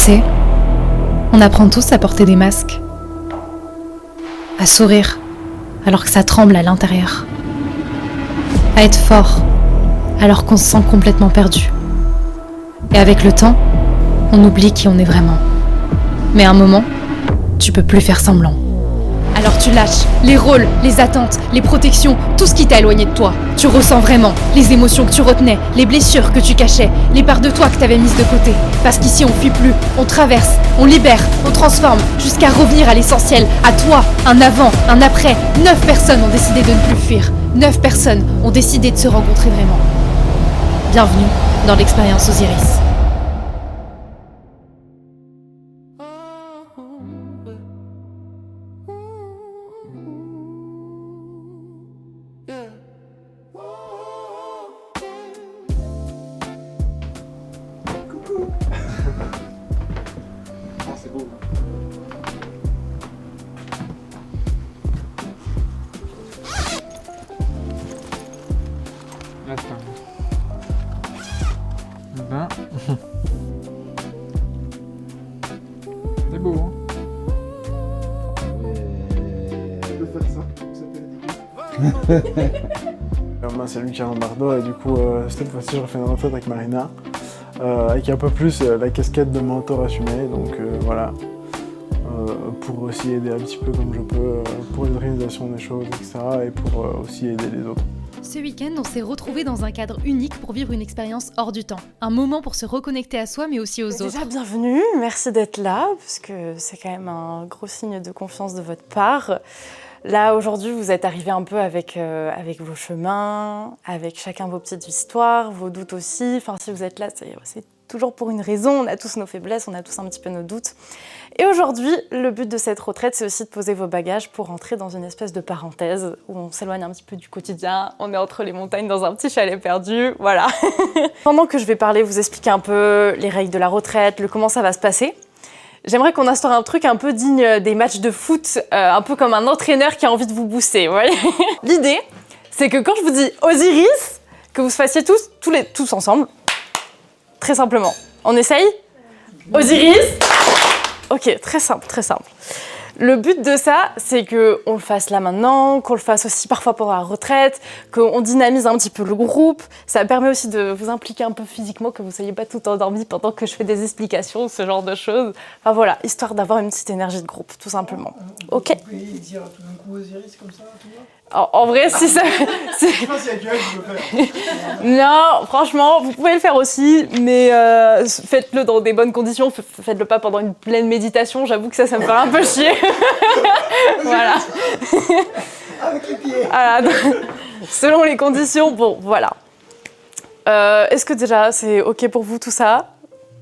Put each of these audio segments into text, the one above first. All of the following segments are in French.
sais, on apprend tous à porter des masques, à sourire alors que ça tremble à l'intérieur, à être fort alors qu'on se sent complètement perdu. Et avec le temps, on oublie qui on est vraiment. Mais à un moment, tu peux plus faire semblant. Alors tu lâches les rôles, les attentes, les protections, tout ce qui t'a éloigné de toi. Tu ressens vraiment les émotions que tu retenais, les blessures que tu cachais, les parts de toi que t'avais mises de côté. Parce qu'ici on fuit plus, on traverse, on libère, on transforme, jusqu'à revenir à l'essentiel, à toi, un avant, un après. 9 personnes ont décidé de ne plus fuir. 9 personnes ont décidé de se rencontrer vraiment. Bienvenue dans l'expérience Osiris. C'est beau. Attends. Ben. C'est beau, hein? Tu peux faire ça t'est ridicule. Moi c'est Lucas Lombardo et du coup cette fois-ci je refais une retraite avec Marina avec un peu plus la casquette de mentor assumée, donc voilà, pour aussi aider un petit peu comme je peux pour l'organisation des choses, etc. et pour aussi aider les autres. Ce week-end, on s'est retrouvés dans un cadre unique pour vivre une expérience hors du temps. Un moment pour se reconnecter à soi mais aussi aux autres. Déjà, bienvenue, merci d'être là, parce que c'est quand même un gros signe de confiance de votre part. Là, aujourd'hui, vous êtes arrivés un peu avec vos chemins, avec chacun vos petites histoires, vos doutes aussi. Enfin, si vous êtes là, c'est toujours pour une raison. On a tous nos faiblesses, on a tous un petit peu nos doutes. Et aujourd'hui, le but de cette retraite, c'est aussi de poser vos bagages pour entrer dans une espèce de parenthèse où on s'éloigne un petit peu du quotidien. On est entre les montagnes dans un petit chalet perdu, voilà. Pendant que je vais parler, vous expliquer un peu les règles de la retraite, comment ça va se passer. J'aimerais qu'on instaure un truc un peu digne des matchs de foot, un peu comme un entraîneur qui a envie de vous booster, vous voyez. L'idée, c'est que quand je vous dis Osiris, que vous fassiez tous ensemble, très simplement. On essaye? Osiris? Ok, très simple, très simple. Le but de ça, c'est qu'on le fasse là maintenant, qu'on le fasse aussi parfois pendant la retraite, qu'on dynamise un petit peu le groupe. Ça permet aussi de vous impliquer un peu physiquement, que vous ne soyez pas tout endormi pendant que je fais des explications, ce genre de choses. Enfin voilà, histoire d'avoir une petite énergie de groupe, tout simplement. Ok. Vous pouvez dire tout d'un coup Osiris comme ça, tout va? En vrai, si ça... Je sais pas s'il y a quelqu'un qui peut faire. Non, franchement, vous pouvez le faire aussi, mais faites-le dans des bonnes conditions, faites-le pas pendant une pleine méditation, j'avoue que ça me fait un peu chier. Voilà. Avec les pieds. Voilà. Selon les conditions, bon, voilà. Est-ce que déjà, c'est OK pour vous tout ça?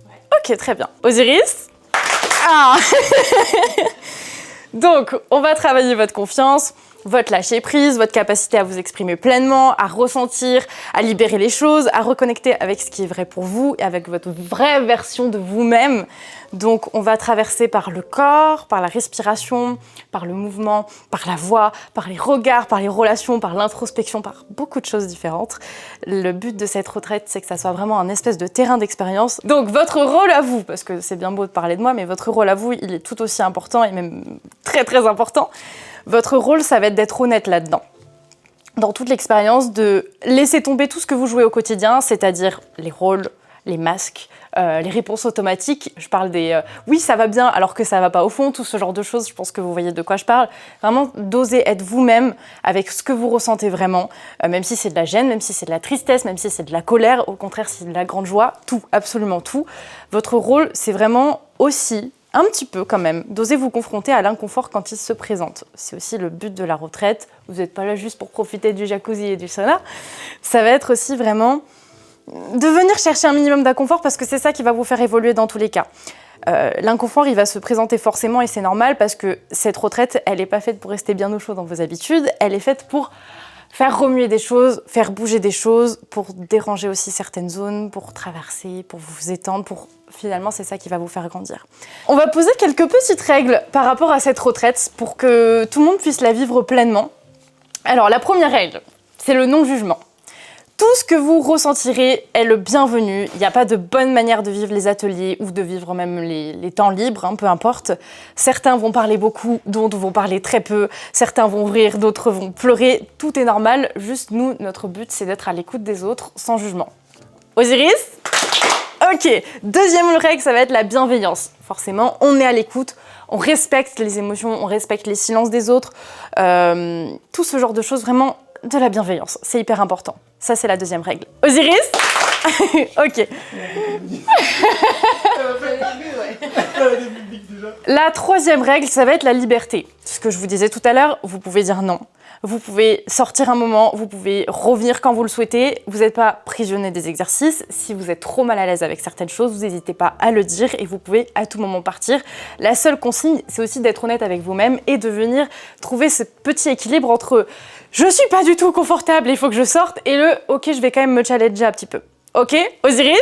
Ouais. OK, très bien. Osiris? Ah. Donc, on va travailler votre confiance, votre lâcher-prise, votre capacité à vous exprimer pleinement, à ressentir, à libérer les choses, à reconnecter avec ce qui est vrai pour vous et avec votre vraie version de vous-même. Donc, on va traverser par le corps, par la respiration, par le mouvement, par la voix, par les regards, par les relations, par l'introspection, par beaucoup de choses différentes. Le but de cette retraite, c'est que ça soit vraiment un espèce de terrain d'expérience. Donc, votre rôle à vous, parce que c'est bien beau de parler de moi, mais votre rôle à vous, il est tout aussi important et même très, très important. Votre rôle, ça va être d'être honnête là-dedans. Dans toute l'expérience, de laisser tomber tout ce que vous jouez au quotidien, c'est-à-dire les rôles, les masques, les réponses automatiques. Je parle des oui, ça va bien, alors que ça va pas au fond, tout ce genre de choses. Je pense que vous voyez de quoi je parle. Vraiment, d'oser être vous-même avec ce que vous ressentez vraiment, même si c'est de la gêne, même si c'est de la tristesse, même si c'est de la colère, au contraire, si c'est de la grande joie, tout, absolument tout. Votre rôle, c'est vraiment aussi un petit peu quand même, d'oser vous confronter à l'inconfort quand il se présente. C'est aussi le but de la retraite. Vous n'êtes pas là juste pour profiter du jacuzzi et du sauna. Ça va être aussi vraiment de venir chercher un minimum d'inconfort parce que c'est ça qui va vous faire évoluer dans tous les cas. L'inconfort, il va se présenter forcément et c'est normal parce que cette retraite, elle n'est pas faite pour rester bien au chaud dans vos habitudes, elle est faite pour faire remuer des choses, faire bouger des choses, pour déranger aussi certaines zones, pour traverser, pour vous étendre, pour finalement c'est ça qui va vous faire grandir. On va poser quelques petites règles par rapport à cette retraite pour que tout le monde puisse la vivre pleinement. Alors la première règle, c'est le non-jugement. Tout ce que vous ressentirez est le bienvenu. Il n'y a pas de bonne manière de vivre les ateliers ou de vivre même les temps libres, hein, peu importe. Certains vont parler beaucoup, d'autres vont parler très peu. Certains vont rire, d'autres vont pleurer. Tout est normal. Juste nous, notre but, c'est d'être à l'écoute des autres sans jugement. Osiris ? Ok. Deuxième règle, ça va être la bienveillance. Forcément, on est à l'écoute. On respecte les émotions, on respecte les silences des autres. Tout ce genre de choses, vraiment de la bienveillance. C'est hyper important. Ça, c'est la deuxième règle. Osiris ? Ok. La troisième règle, ça va être la liberté. Ce que je vous disais tout à l'heure, vous pouvez dire non. Vous pouvez sortir un moment, vous pouvez revenir quand vous le souhaitez. Vous n'êtes pas prisonnier des exercices. Si vous êtes trop mal à l'aise avec certaines choses, vous n'hésitez pas à le dire et vous pouvez à tout moment partir. La seule consigne, c'est aussi d'être honnête avec vous-même et de venir trouver ce petit équilibre entre « je suis pas du tout confortable, il faut que je sorte » et le « ok, je vais quand même me challenger un petit peu ». Ok, Osiris ?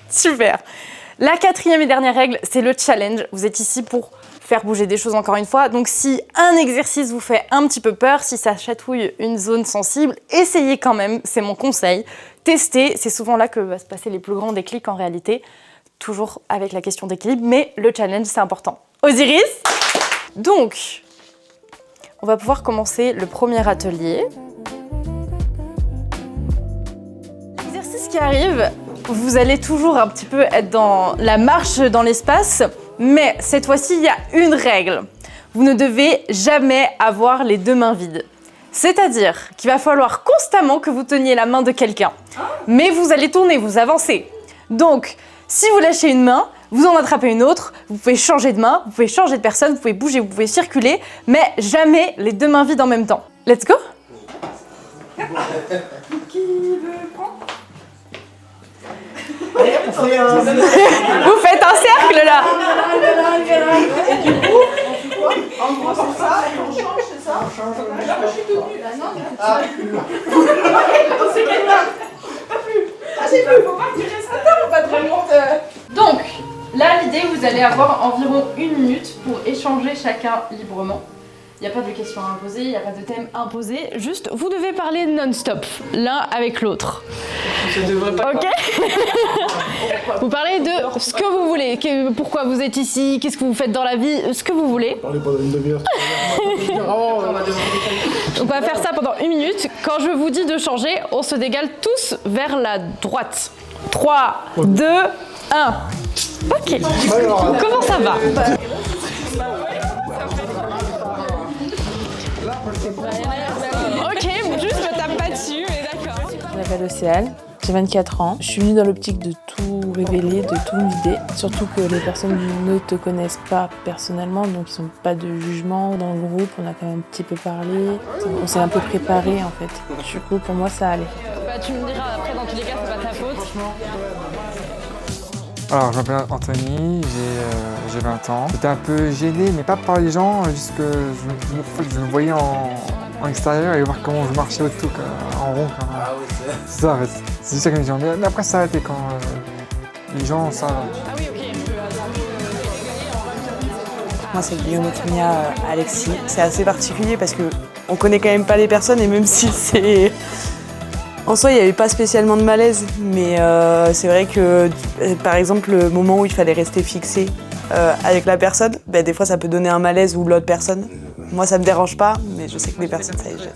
Super. La quatrième et dernière règle, c'est le challenge. Vous êtes ici pour faire bouger des choses encore une fois. Donc si un exercice vous fait un petit peu peur, si ça chatouille une zone sensible, essayez quand même, c'est mon conseil. Testez, c'est souvent là que va se passer les plus grands déclics en réalité. Toujours avec la question d'équilibre, mais le challenge, c'est important. Osiris ? Donc, on va pouvoir commencer le premier atelier. L'exercice qui arrive, vous allez toujours un petit peu être dans la marche dans l'espace, mais cette fois-ci, il y a une règle. Vous ne devez jamais avoir les deux mains vides. C'est-à-dire qu'il va falloir constamment que vous teniez la main de quelqu'un. Mais vous allez tourner, vous avancez. Donc, si vous lâchez une main, vous en attrapez une autre, vous pouvez changer de main, vous pouvez changer de personne, vous pouvez bouger, vous pouvez circuler, mais jamais les deux mains vides en même temps. Let's go! Qui veut prendre? Allez, on fait un... Vous faites un cercle là! Et du coup, on fait quoi? En gros, c'est ça, et on change, c'est ça? On change. Là, moi, je suis toute nue. Là, non, mais c'est quelle main? Pas plus. Ah, j'ai plus. Faut pas que tu restes à terre, pas vraiment. Donc, là, l'idée, vous allez avoir environ 1 minute pour échanger chacun librement. Il n'y a pas de questions à imposer, il n'y a pas de thème imposé. Juste, vous devez parler non-stop, l'un avec l'autre. Ok. Vous parlez de ce que vous voulez, pourquoi vous êtes ici, qu'est-ce que vous faites dans la vie, ce que vous voulez. Parlez pendant une demi-heure. On va faire ça pendant 1 minute. Quand je vous dis de changer, on se dégale tous vers la droite. 3, 2, 1. Ok. Comment ça va? Ok, juste me tape pas dessus, mais d'accord. Je m'appelle Océane, j'ai 24 ans. Je suis venue dans l'optique de tout révéler, de tout vider. Surtout que les personnes ne te connaissent pas personnellement, donc ils n'ont pas de jugement dans le groupe. On a quand même un petit peu parlé, on s'est un peu préparé en fait. Du coup, pour moi, ça allait. Bah, tu me diras après, dans tous les cas, c'est pas ta faute. Alors, je m'appelle Anthony, j'ai 20 ans. J'étais un peu gêné, mais pas par les gens, juste que je me voyais en extérieur et voir comment je marchais autour, en rond. Ah oui, c'est ça, en fait. C'est juste ça que je me disais. Mais après, ça a été quand les gens savent. Ah oui, ok. Moi, c'est Guillaume Alexis. C'est assez particulier parce qu'on connaît quand même pas les personnes et même si c'est... En soi, il n'y avait pas spécialement de malaise, mais c'est vrai que, par exemple, le moment où il fallait rester fixé avec la personne, ben, des fois, ça peut donner un malaise ou l'autre personne. Moi, ça me dérange pas, mais je sais que les personnes, ça les gêne.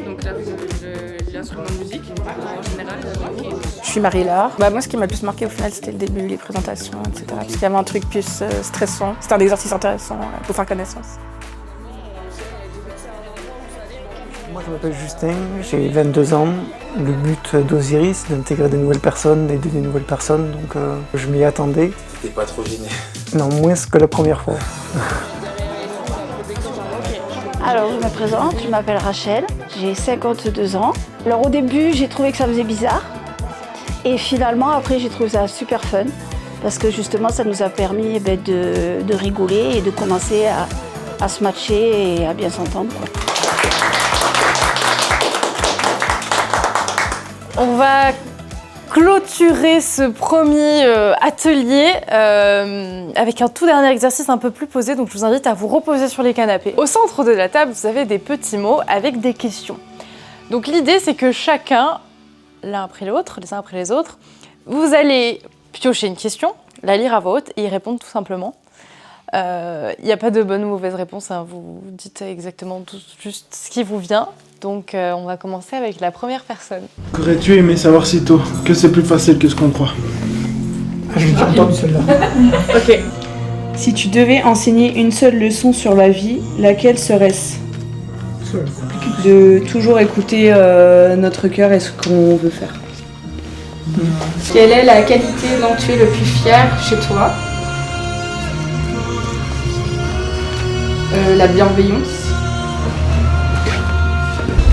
Donc là, vous avez l'instrument de musique, en général. Je suis Marie-Laure. Moi, ce qui m'a le plus marqué au final, c'était le début, les présentations, etc. Parce qu'il y avait un truc plus stressant. C'était un exercice intéressant pour faire connaissance. Moi, je m'appelle Justin, j'ai 22 ans. Le but d'Osiris, c'est d'intégrer des nouvelles personnes, d'aider des nouvelles personnes, donc je m'y attendais. T'es pas trop gêné? Non, moins que la première fois. Alors, je me présente, je m'appelle Rachel, j'ai 52 ans. Alors, au début, j'ai trouvé que ça faisait bizarre. Et finalement, après, j'ai trouvé ça super fun. Parce que justement, ça nous a permis de rigoler et de commencer à se matcher et à bien s'entendre. On va clôturer ce premier atelier avec un tout dernier exercice un peu plus posé, donc je vous invite à vous reposer sur les canapés. Au centre de la table, vous avez des petits mots avec des questions. Donc l'idée, c'est que chacun, l'un après l'autre, les uns après les autres, vous allez piocher une question, la lire à voix haute et y répondre tout simplement. Il n'y a pas de bonne ou mauvaise réponse, hein. Vous dites exactement tout, juste ce qui vous vient. Donc on va commencer avec la première personne. Qu'aurais-tu aimé savoir si tôt que c'est plus facile que ce qu'on croit? Je me suis entendu celle-là. Ok. Si tu devais enseigner une seule leçon sur la vie, laquelle serait-ce? De toujours écouter notre cœur et ce qu'on veut faire. Quelle est la qualité dont tu es le plus fier chez toi? La bienveillance.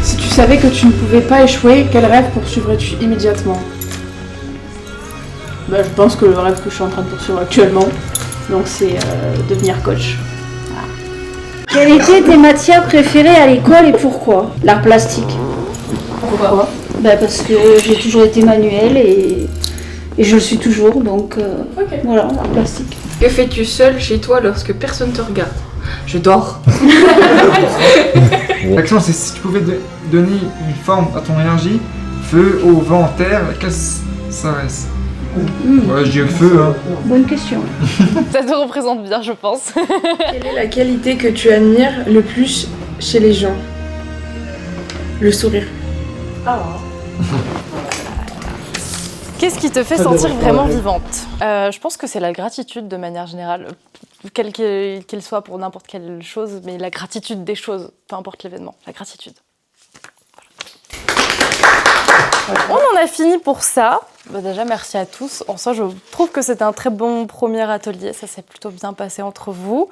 Si tu savais que tu ne pouvais pas échouer, quel rêve poursuivrais-tu immédiatement? Je pense que le rêve que je suis en train de poursuivre actuellement, donc c'est devenir coach. Quelles étaient tes matières préférées à l'école et pourquoi? L'art plastique. Pourquoi? Parce que j'ai toujours été manuelle et je le suis toujours, donc voilà, l'art plastique. Que fais-tu seul chez toi lorsque personne te regarde? Je dors. L'action, c'est si tu pouvais donner une forme à ton énergie, feu, eau, vent, terre, qu'est-ce que ça reste? Ouais, je dirais feu, hein. Bonne question. Ça te représente bien, je pense. Quelle est la qualité que tu admires le plus chez les gens? Le sourire. Qu'est-ce qui te fait sentir vraiment vivante? Je pense que c'est la gratitude de manière générale, quelle qu'elle soit pour n'importe quelle chose, mais la gratitude des choses, peu importe l'événement, la gratitude. Voilà. On en a fini pour ça. Déjà, merci à tous. En soi, je trouve que c'était un très bon premier atelier. Ça s'est plutôt bien passé entre vous.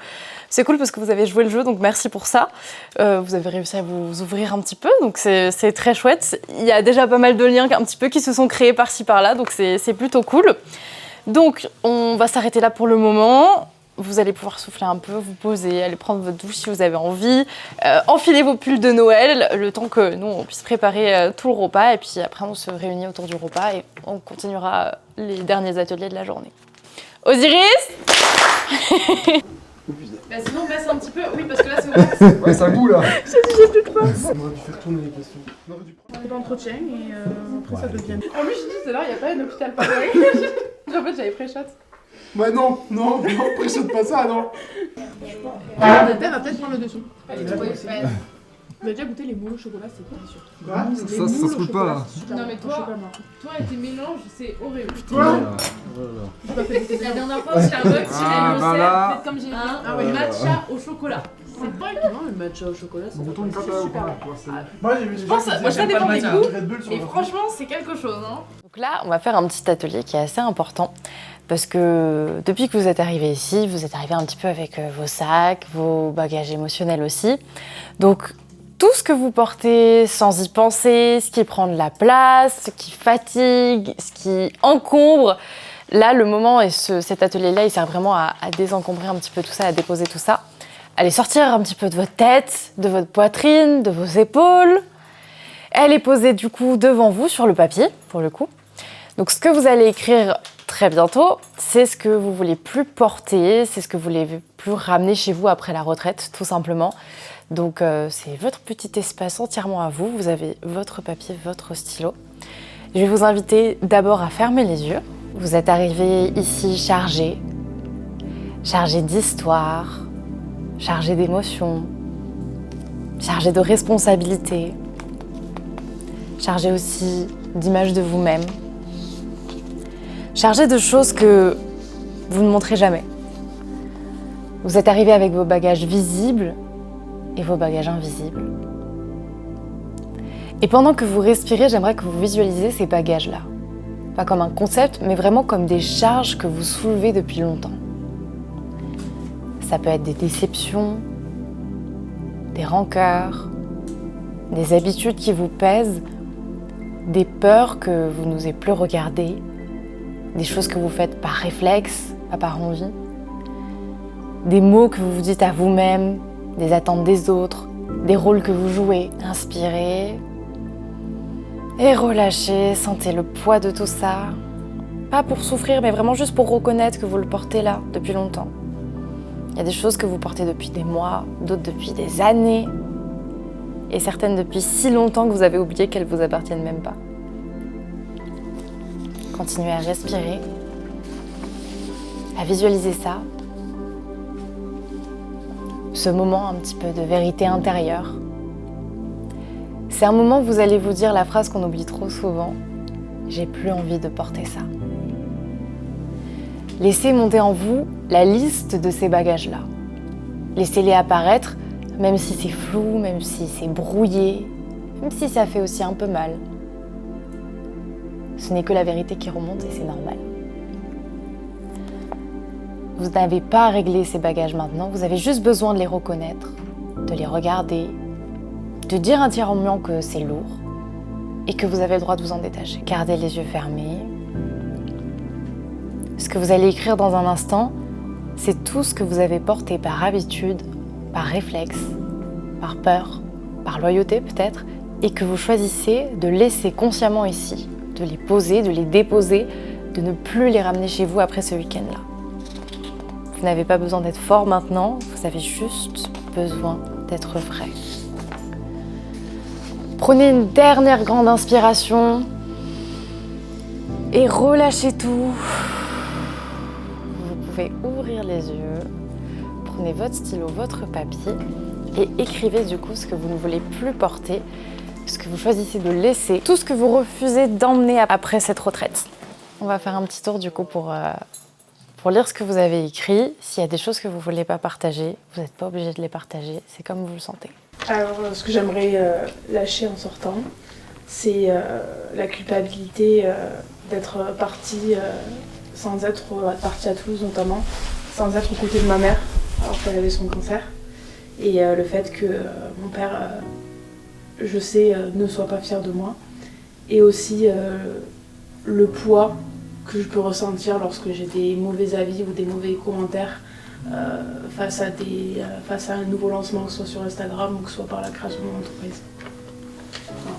C'est cool parce que vous avez joué le jeu, donc merci pour ça. Vous avez réussi à vous ouvrir un petit peu, donc c'est très chouette. Il y a déjà pas mal de liens un petit peu qui se sont créés par-ci par-là, donc c'est plutôt cool. Donc, on va s'arrêter là pour le moment. Vous allez pouvoir souffler un peu, vous poser, aller prendre votre douche si vous avez envie, enfiler vos pulls de Noël, le temps que nous, on puisse préparer tout le repas. Et puis après, on se réunit autour du repas et on continuera les derniers ateliers de la journée. Osiris. Sinon, baisse un petit peu. Oui, parce que là, c'est vrai. Ouais, ça boue là. J'ai plus de place. On aurait dû faire tourner les questions. On aurait dû prendre... D'entretien et après ça devient... En plus, je dis tout à l'heure, il n'y a pas un hôpital pareil. En fait, j'avais pré-shot. Ouais, non, pressionne pas ça, non. La terre va peut-être prendre le dessus. Vous avez déjà goûté les moules au chocolat, c'est délicieux. Ça se roule pas là. Non mais toi et tes mélanges, c'est horrible. La dernière fois, au Starbucks, j'ai comme j'ai dit, matcha au chocolat. C'est pas évident le matcha au chocolat, c'est super bon. Je pense, moi ça dépend des goûts, et franchement c'est quelque chose. Donc là, on va faire un petit atelier qui est assez important. Parce que depuis que vous êtes arrivés ici, vous êtes arrivés un petit peu avec vos sacs, vos bagages émotionnels aussi. Donc tout ce que vous portez sans y penser, ce qui prend de la place, ce qui fatigue, ce qui encombre, là le moment et cet atelier-là, il sert vraiment à désencombrer un petit peu tout ça, à déposer tout ça. Allez sortir un petit peu de votre tête, de votre poitrine, de vos épaules. Elle est posée du coup devant vous sur le papier, pour le coup. Donc ce que vous allez écrire très bientôt, c'est ce que vous voulez plus porter, c'est ce que vous voulez plus ramener chez vous après la retraite, tout simplement. Donc c'est votre petit espace entièrement à vous. Vous avez votre papier, votre stylo. Je vais vous inviter d'abord à fermer les yeux. Vous êtes arrivés ici chargés d'histoire, chargés d'émotions, chargés de responsabilités, chargés aussi d'images de vous-même. Chargé de choses que vous ne montrez jamais. Vous êtes arrivé avec vos bagages visibles et vos bagages invisibles. Et pendant que vous respirez, j'aimerais que vous visualisez ces bagages-là. Pas comme un concept, mais vraiment comme des charges que vous soulevez depuis longtemps. Ça peut être des déceptions, des rancœurs, des habitudes qui vous pèsent, des peurs que vous n'osez plus regarder, des choses que vous faites par réflexe, pas par envie, des mots que vous vous dites à vous-même, des attentes des autres, des rôles que vous jouez. Inspirez et relâchez, sentez le poids de tout ça. Pas pour souffrir, mais vraiment juste pour reconnaître que vous le portez là depuis longtemps. Il y a des choses que vous portez depuis des mois, d'autres depuis des années. et certaines depuis si longtemps que vous avez oublié qu'elles vous appartiennent même pas. Continuez à respirer, à visualiser ça, ce moment un petit peu de vérité intérieure. C'est un moment où vous allez vous dire la phrase qu'on oublie trop souvent, « J'ai plus envie de porter ça ». Laissez monter en vous la liste de ces bagages-là. Laissez-les apparaître, même si c'est flou, même si c'est brouillé, même si ça fait aussi un peu mal. Ce n'est que la vérité qui remonte et c'est normal. Vous n'avez pas à régler ces bagages maintenant, vous avez juste besoin de les reconnaître, de les regarder, de dire intérieurement que c'est lourd et que vous avez le droit de vous en détacher. Gardez les yeux fermés. Ce que vous allez écrire dans un instant, c'est tout ce que vous avez porté par habitude, par réflexe, par peur, par loyauté peut-être, et que vous choisissez de laisser consciemment ici, de les poser, de les déposer, de ne plus les ramener chez vous après ce week-end-là. Vous n'avez pas besoin d'être fort maintenant, vous avez juste besoin d'être vrai. Prenez une dernière grande inspiration et relâchez tout. Vous pouvez ouvrir les yeux, prenez votre stylo, votre papier et écrivez du coup ce que vous ne voulez plus porter, ce que vous choisissez de laisser, tout ce que vous refusez d'emmener après cette retraite. On va faire un petit tour du coup pour lire ce que vous avez écrit. S'il y a des choses que vous ne voulez pas partager, vous n'êtes pas obligé de les partager, c'est comme vous le sentez. Alors, ce que j'aimerais lâcher en sortant, c'est la culpabilité d'être partie sans être partie à Toulouse notamment, sans être aux côtés de ma mère, alors qu'elle avait son cancer. Et le fait que mon père, je sais, ne soit pas fier de moi. Et aussi le poids que je peux ressentir lorsque j'ai des mauvais avis ou des mauvais commentaires face à un nouveau lancement, que ce soit sur Instagram ou que ce soit par la création de mon entreprise. Voilà.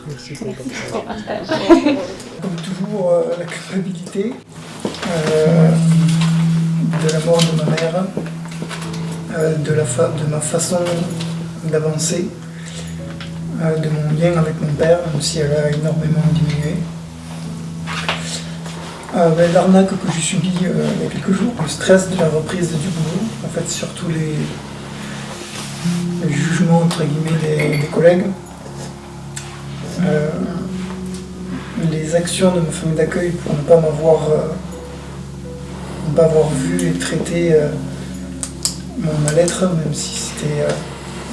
Merci pour ton partage. Comme toujours, la culpabilité de la mort de ma mère, de ma façon d'avancer, de mon lien avec mon père, même si elle a énormément diminué. L'arnaque que j'ai subie il y a quelques jours, le stress de la reprise du boulot, en fait surtout les jugements entre guillemets des collègues, les actions de ma famille d'accueil pour ne pas m'avoir vu et traité mon mal-être, même si c'était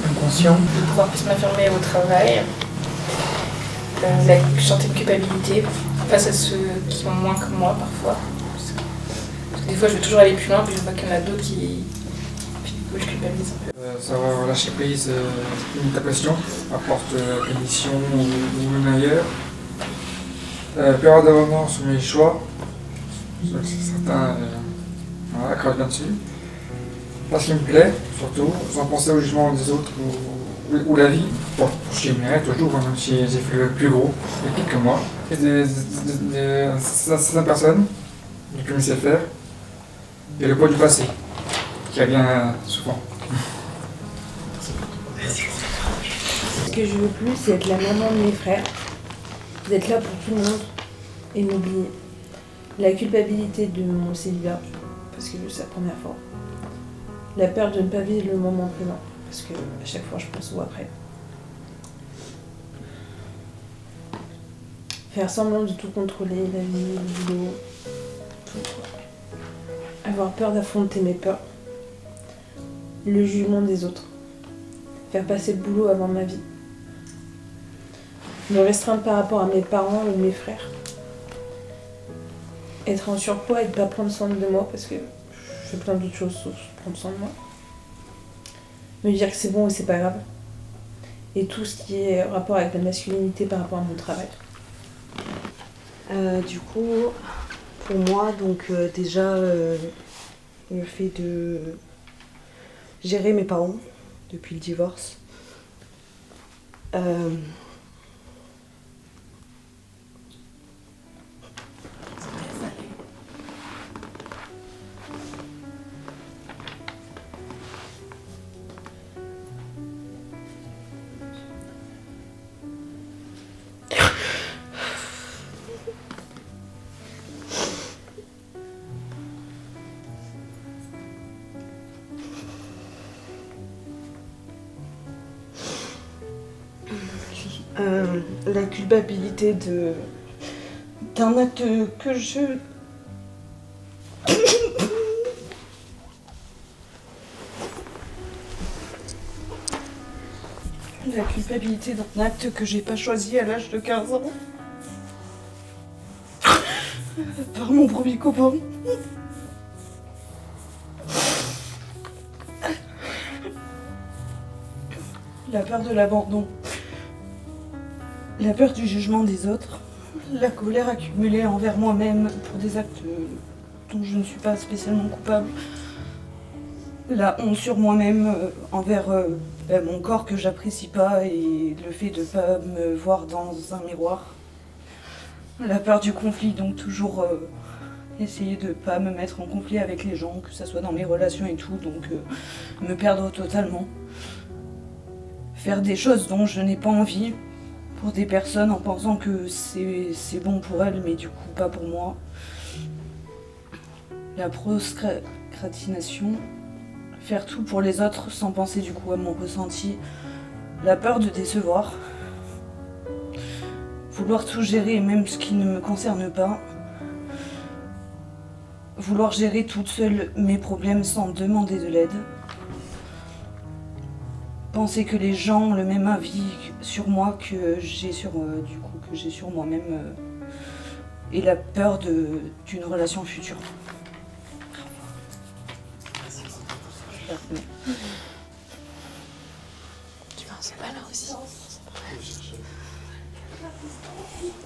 inconscient. De pouvoir plus m'affirmer au travail, la santé de culpabilité face à ceux qui ont moins que moi parfois. Parce que des fois je veux toujours aller plus loin, puis je vois qu'il y en a d'autres qui... Puis du coup je culpabilise un peu. Savoir lâcher prise, limite ta pression, apporte l'émission ou même ailleurs. Plus avoir d'avance sur mes choix. Certains accordent bien dessus. Pas ce qui me plaît, surtout, sans penser au jugement des autres ou la vie. Bon, je m'arrête toujours, même si j'ai fait le plus gros, et pire que moi. Certaines personnes, du plus me sait faire, et le poids du passé, qui revient souvent. Ce que je veux plus, c'est être la maman de mes frères, d'être là pour tout le monde et m'oublier. La culpabilité de mon célibat, parce que c'est la première fois. La peur de ne pas vivre le moment présent, parce que à chaque fois je pense au après. Faire semblant de tout contrôler, la vie, le boulot, tout. Avoir peur d'affronter mes peurs. Le jugement des autres. Faire passer le boulot avant ma vie. Me restreindre par rapport à mes parents ou mes frères. Être en surpoids et ne pas prendre soin de moi parce que je fais plein d'autres choses sauf prendre soin de moi. Me dire que c'est bon et c'est pas grave. Et tout ce qui est rapport avec la masculinité par rapport à mon travail. Du coup, pour moi, donc déjà, le fait de gérer mes parents depuis le divorce. la culpabilité d'un acte que je... La culpabilité d'un acte que j'ai pas choisi à l'âge de 15 ans. Par mon premier copain. La peur de l'abandon. La peur du jugement des autres. La colère accumulée envers moi-même pour des actes dont je ne suis pas spécialement coupable. La honte sur moi-même envers mon corps que j'apprécie pas et le fait de pas me voir dans un miroir. La peur du conflit, donc toujours essayer de pas me mettre en conflit avec les gens, que ce soit dans mes relations et tout, donc me perdre totalement. Faire des choses dont je n'ai pas envie pour des personnes en pensant que c'est bon pour elles, mais du coup pas pour moi. La procrastination. Faire tout pour les autres sans penser du coup à mon ressenti. La peur de décevoir. Vouloir tout gérer, même ce qui ne me concerne pas. Vouloir gérer toute seule mes problèmes sans demander de l'aide. Penser que les gens ont le même avis sur moi que j'ai sur moi-même. Et la peur d'une relation future.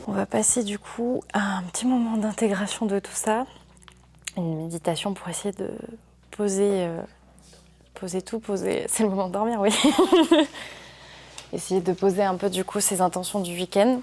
On va passer du coup à un petit moment d'intégration de tout ça. Une méditation pour essayer de poser tout. C'est le moment de dormir, oui. Essayer de poser un peu du coup ses intentions du week-end.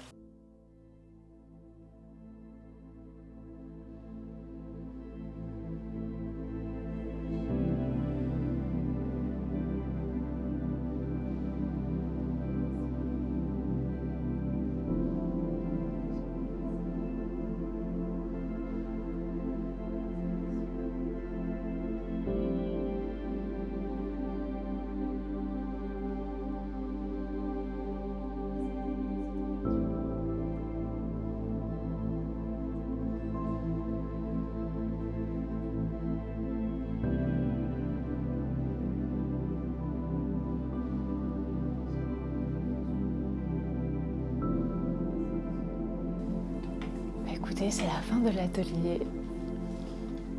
Écoutez, c'est la fin de l'atelier.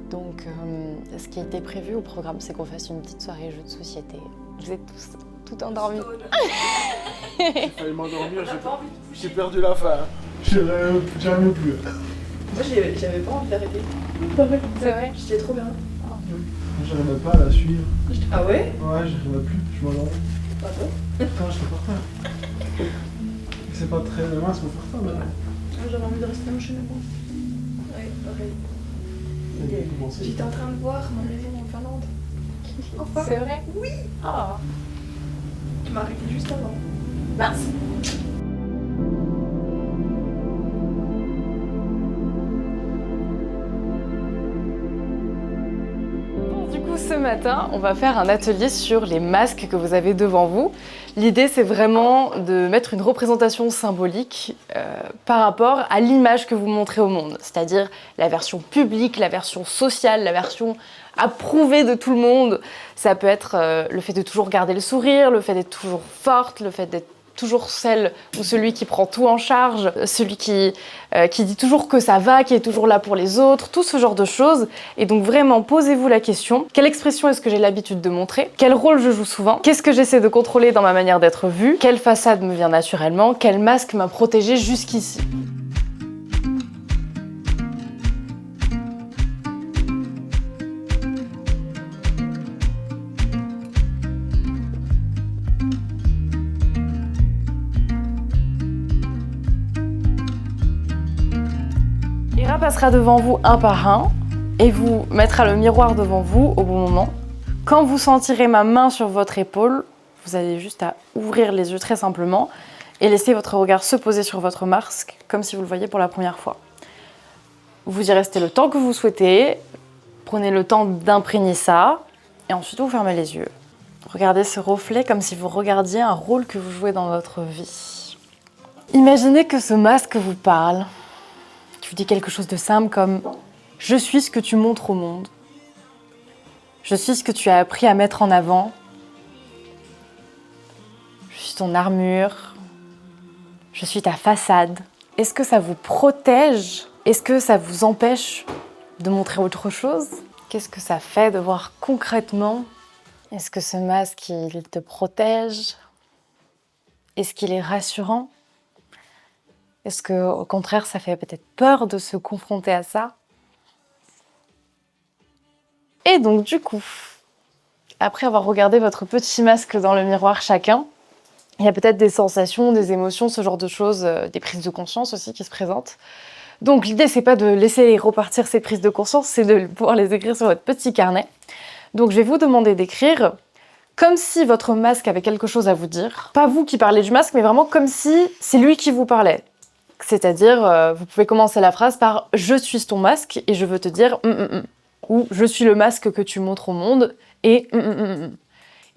Donc, ce qui était prévu au programme, c'est qu'on fasse une petite soirée jeux de société. Vous êtes tous tout endormis. J'ai failli m'endormir, j'ai perdu la fin. J'arrive plus. Moi, j'avais pas envie d'arrêter. C'est vrai. J'étais trop bien. J'arrivais pas à la suivre. Ah ouais? Ouais, j'arrivais plus, je m'endormais. Pardon? Attends, je te porte. C'est pas très mince, confortable. J'avais envie de rester en chez moi. Ouais, pareil. J'étais en train de voir ma maison en Finlande. Enfin. C'est vrai? Oui! Ah. Tu m'as arrêté juste avant. Mince. Du coup, ce matin, on va faire un atelier sur les masques que vous avez devant vous. L'idée, c'est vraiment de mettre une représentation symbolique par rapport à l'image que vous montrez au monde, c'est-à-dire la version publique, la version sociale, la version approuvée de tout le monde. Ça peut être le fait de toujours garder le sourire, le fait d'être toujours forte, le fait d'être toujours celle ou celui qui prend tout en charge, celui qui dit toujours que ça va, qui est toujours là pour les autres, tout ce genre de choses. Et donc vraiment, posez-vous la question, quelle expression est-ce que j'ai l'habitude de montrer? Quel rôle je joue souvent? Qu'est-ce que j'essaie de contrôler dans ma manière d'être vue? Quelle façade me vient naturellement? Quel masque m'a protégée jusqu'ici? Ira passera devant vous un par un et vous mettra le miroir devant vous au bon moment. Quand vous sentirez ma main sur votre épaule, vous avez juste à ouvrir les yeux très simplement et laisser votre regard se poser sur votre masque comme si vous le voyiez pour la première fois. Vous y restez le temps que vous souhaitez, prenez le temps d'imprégner ça et ensuite vous fermez les yeux. Regardez ce reflet comme si vous regardiez un rôle que vous jouez dans votre vie. Imaginez que ce masque vous parle, qui vous dit quelque chose de simple comme « Je suis ce que tu montres au monde. Je suis ce que tu as appris à mettre en avant. Je suis ton armure. Je suis ta façade. » Est-ce que ça vous protège? Est-ce que ça vous empêche de montrer autre chose? Qu'est-ce que ça fait de voir concrètement? Est-ce que ce masque, il te protège? Est-ce qu'il est rassurant? Est-ce qu'au contraire, ça fait peut-être peur de se confronter à ça? Et donc du coup, après avoir regardé votre petit masque dans le miroir chacun, il y a peut-être des sensations, des émotions, ce genre de choses, des prises de conscience aussi qui se présentent. Donc l'idée, c'est pas de laisser repartir ces prises de conscience, c'est de pouvoir les écrire sur votre petit carnet. Donc je vais vous demander d'écrire comme si votre masque avait quelque chose à vous dire. Pas vous qui parlez du masque, mais vraiment comme si c'est lui qui vous parlait. C'est-à-dire, vous pouvez commencer la phrase par « Je suis ton masque et je veux te dire ou « Je suis le masque que tu montres au monde et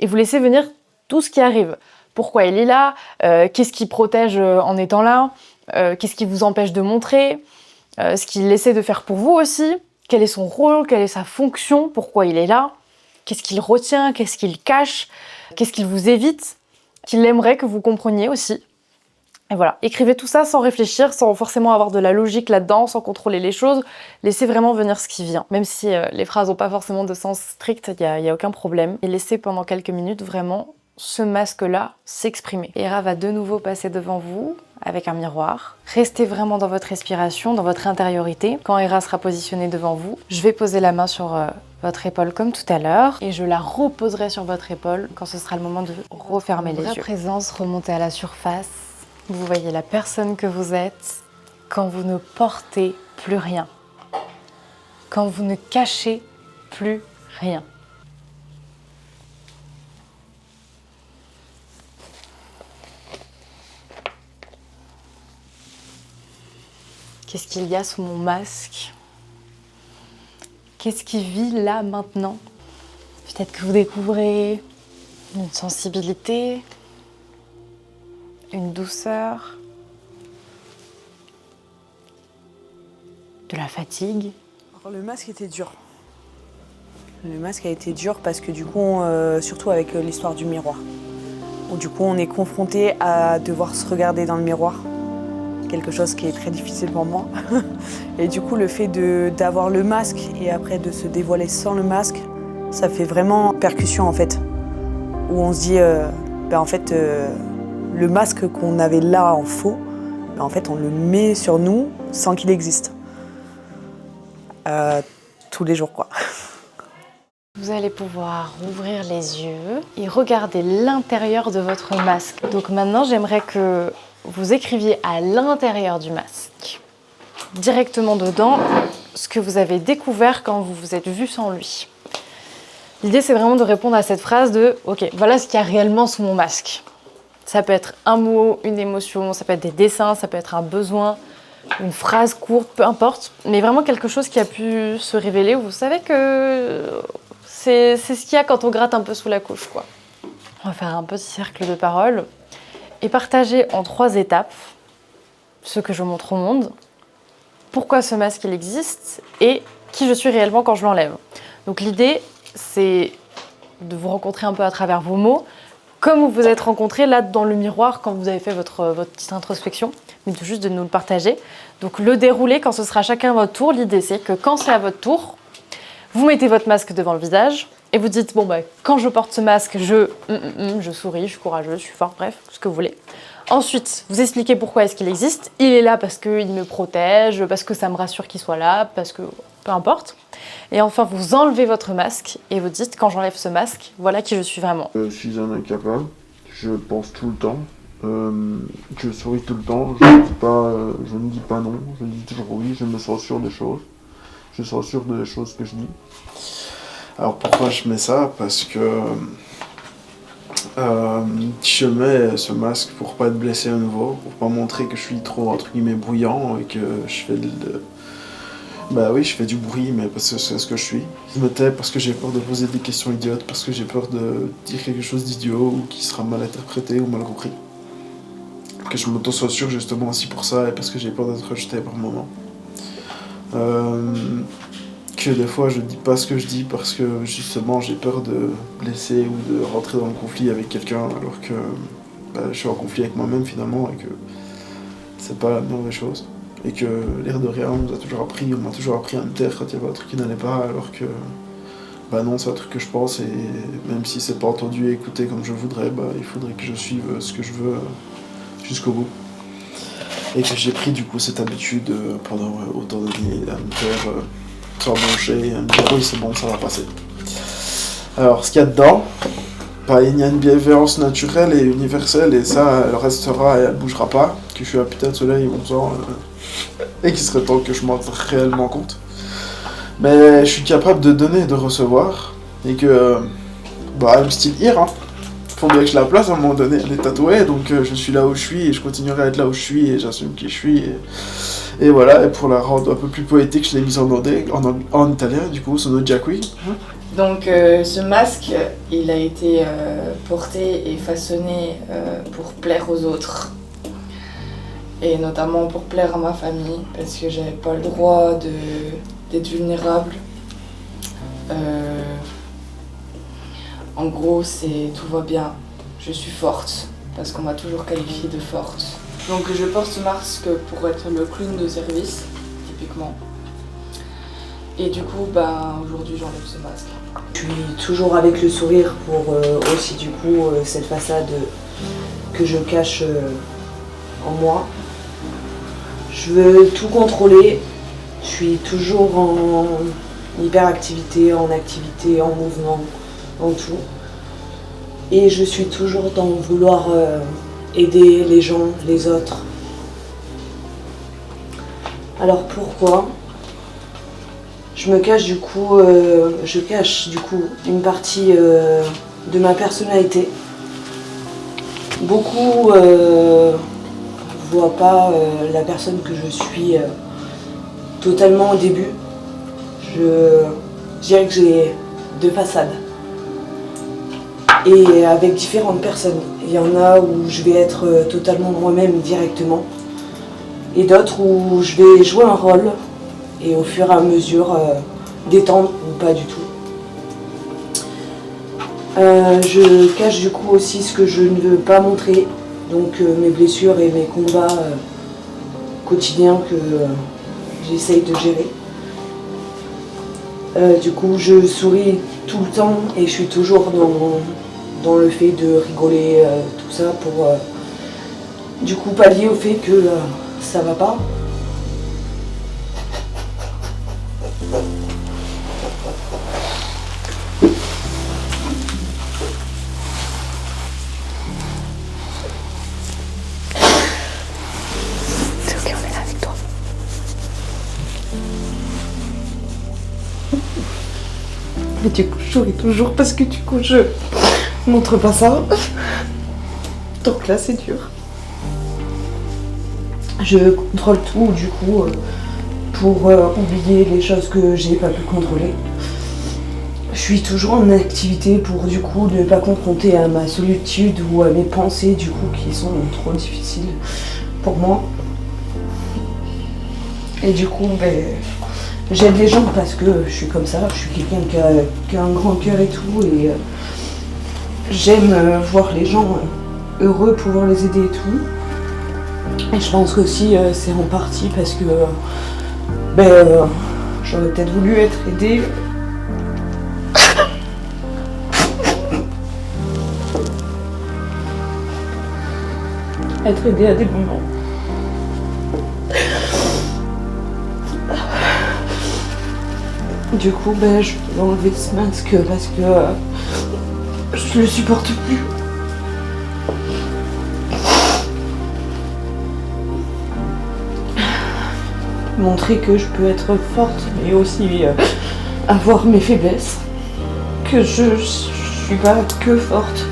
Et vous laissez venir tout ce qui arrive. Pourquoi il est là, qu'est-ce qui protège en étant là, qu'est-ce qui vous empêche de montrer, ce qu'il essaie de faire pour vous aussi, quel est son rôle, quelle est sa fonction, pourquoi il est là, qu'est-ce qu'il retient, qu'est-ce qu'il cache, qu'est-ce qu'il vous évite, qu'il aimerait que vous compreniez aussi. Et voilà, écrivez tout ça sans réfléchir, sans forcément avoir de la logique là-dedans, sans contrôler les choses. Laissez vraiment venir ce qui vient. Même si les phrases n'ont pas forcément de sens strict, il n'y a aucun problème. Et laissez pendant quelques minutes vraiment ce masque-là s'exprimer. Hera va de nouveau passer devant vous avec un miroir. Restez vraiment dans votre respiration, dans votre intériorité. Quand Hera sera positionnée devant vous, je vais poser la main sur votre épaule comme tout à l'heure et je la reposerai sur votre épaule quand ce sera le moment de refermer les yeux. La présence remontez à la surface. Vous voyez la personne que vous êtes quand vous ne portez plus rien, quand vous ne cachez plus rien. Qu'est-ce qu'il y a sous mon masque? Qu'est-ce qui vit là maintenant? Peut-être que vous découvrez une sensibilité, une douceur, de la fatigue. Alors, le masque était dur. Le masque a été dur parce que du coup, surtout avec l'histoire du miroir, où du coup on est confronté à devoir se regarder dans le miroir, quelque chose qui est très difficile pour moi. Et du coup, le fait d'avoir le masque et après de se dévoiler sans le masque, ça fait vraiment percussion en fait, où on se dit, en fait, le masque qu'on avait là en faux, en fait, on le met sur nous sans qu'il existe. Tous les jours, quoi. Vous allez pouvoir ouvrir les yeux et regarder l'intérieur de votre masque. Donc maintenant, j'aimerais que vous écriviez à l'intérieur du masque, directement dedans, ce que vous avez découvert quand vous vous êtes vu sans lui. L'idée, c'est vraiment de répondre à cette phrase de « Ok, voilà ce qu'il y a réellement sous mon masque ». Ça peut être un mot, une émotion, ça peut être des dessins, ça peut être un besoin, une phrase courte, peu importe. Mais vraiment quelque chose qui a pu se révéler où vous savez que c'est ce qu'il y a quand on gratte un peu sous la couche, quoi. On va faire un petit cercle de paroles et partager en 3 étapes ce que je montre au monde, pourquoi ce masque il existe et qui je suis réellement quand je l'enlève. Donc l'idée, c'est de vous rencontrer un peu à travers vos mots, comme vous vous êtes rencontrés là dans le miroir quand vous avez fait votre petite introspection, mais juste de nous le partager. Donc le dérouler quand ce sera chacun à votre tour, l'idée c'est que quand c'est à votre tour, vous mettez votre masque devant le visage et vous dites bon quand je porte ce masque, je souris, je suis courageuse, je suis fort, bref, ce que vous voulez. Ensuite, vous expliquez pourquoi est-ce qu'il existe. Il est là parce qu'il me protège, parce que ça me rassure qu'il soit là, parce que peu importe. Et enfin, vous enlevez votre masque et vous dites, quand j'enlève ce masque, voilà qui je suis vraiment. Je suis un incapable, je pense tout le temps, je souris tout le temps, je ne dis pas non, je dis toujours oui, je me sens sûr des choses. Je suis sûr des choses que je dis. Alors pourquoi je mets ça? Parce que je mets ce masque pour pas être blessé à nouveau, pour pas montrer que je suis trop entre guillemets bruyant et que je fais je fais du bruit, mais parce que c'est ce que je suis. Je me tais parce que j'ai peur de poser des questions idiotes, parce que j'ai peur de dire quelque chose d'idiot ou qui sera mal interprété ou mal compris. pour que je m'auto-censure justement aussi pour ça et parce que j'ai peur d'être rejeté par moment. Que des fois je dis pas ce que je dis parce que justement j'ai peur de blesser ou de rentrer dans le conflit avec quelqu'un alors que je suis en conflit avec moi-même finalement et que c'est pas la meilleure chose. Et que l'air de rien, on m'a toujours appris à me taire quand il y avait un truc qui n'allait pas alors que non, c'est un truc que je pense et même si c'est pas entendu et écouté comme je voudrais, il faudrait que je suive ce que je veux jusqu'au bout. Et que j'ai pris du coup cette habitude pendant autant d'années à me taire sans broncher et à me dire oui c'est bon, ça va passer. Alors ce qu'il y a dedans, il y a une bienveillance naturelle et universelle et ça elle restera et elle bougera pas, que je suis un putain de soleil 11 ans et qu'il serait temps que je m'en rende réellement compte. Mais je suis capable de donner et de recevoir et que I'm still here, hein. Faut bien que je la place à un moment donné, elle est tatouée donc je suis là où je suis et je continuerai à être là où je suis et j'assume qui je suis et voilà, et pour la rendre un peu plus poétique je l'ai mise en italien du coup, sono già qui. Donc ce masque, il a été porté et façonné pour plaire aux autres. Et notamment pour plaire à ma famille, parce que j'avais pas le droit d'être vulnérable. En gros, tout va bien, je suis forte, parce qu'on m'a toujours qualifiée de forte. Donc je porte ce masque pour être le clown de service, typiquement. Et du coup, aujourd'hui j'enlève ce masque. Je suis toujours avec le sourire pour aussi du coup cette façade que je cache en moi. Je veux tout contrôler, je suis toujours en hyperactivité, en activité, en mouvement, en tout. Et je suis toujours dans vouloir aider les gens, les autres. Alors pourquoi ? Je cache du coup une partie de ma personnalité. Beaucoup voient pas la personne que je suis totalement au début. Je dirais que j'ai deux façades. Et avec différentes personnes. Il y en a où je vais être totalement moi-même directement. Et d'autres où je vais jouer un rôle. Et au fur et à mesure d'étendre ou pas du tout. Je cache du coup aussi ce que je ne veux pas montrer, donc mes blessures et mes combats quotidiens que j'essaye de gérer. Du coup je souris tout le temps et je suis toujours dans le fait de rigoler, tout ça pour du coup pallier au fait que ça va pas. Mais du coup, je souris toujours parce que du coup, je montre pas ça. Donc là, c'est dur. Je contrôle tout, du coup, pour oublier les choses que j'ai pas pu contrôler. Je suis toujours en activité pour, du coup, ne pas confronter à ma solitude ou à mes pensées, du coup, qui sont trop difficiles pour moi. Et du coup, j'aide les gens parce que je suis comme ça, je suis quelqu'un qui a un grand cœur et tout, et j'aime voir les gens heureux, pouvoir les aider et tout. Et je pense qu'aussi c'est en partie parce que j'aurais peut-être voulu être aidée. Être aidée à des moments. Du coup, je vais enlever ce masque parce que je le supporte plus. Montrer que je peux être forte, mais aussi avoir mes faiblesses. Que je suis pas que forte.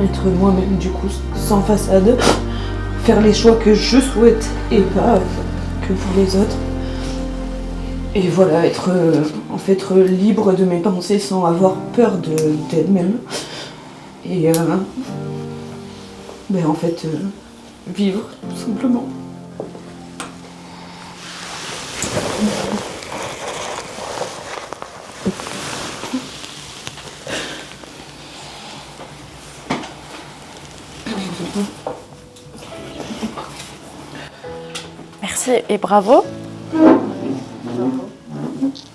Être moi-même, du coup, sans façade. Faire les choix que je souhaite et pas que pour les autres. Et voilà, être libre de mes pensées sans avoir peur d'elle-même. Et Ben en fait, vivre, tout simplement. Merci et bravo.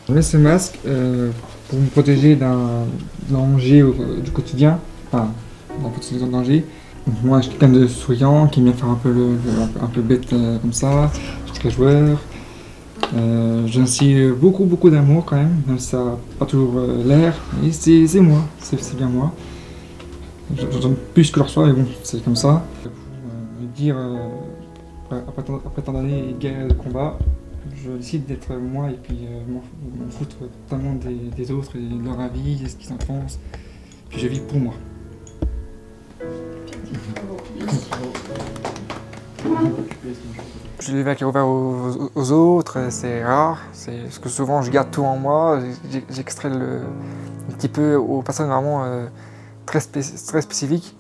Je mets ce masque pour me protéger d'un danger du quotidien, enfin, d'un potentiel danger. Moi, je suis quelqu'un de souriant, qui aime bien faire un peu bête comme ça, je suis très joueur. J'ai aussi beaucoup d'amour quand même si ça n'a pas toujours l'air. Et c'est moi, c'est bien moi. J'en donne plus que je reçois, mais bon, c'est comme ça. Pour me dire, après tant d'années et guerre de combat, je décide d'être moi et puis m'en foutre totalement des autres et de leur avis, et ce qu'ils en pensent. Puis je vis pour moi. Je l'ai avec ouvert aux autres, c'est rare, parce que souvent je garde tout en moi, j'extrais un petit peu aux personnes vraiment très spécifiques,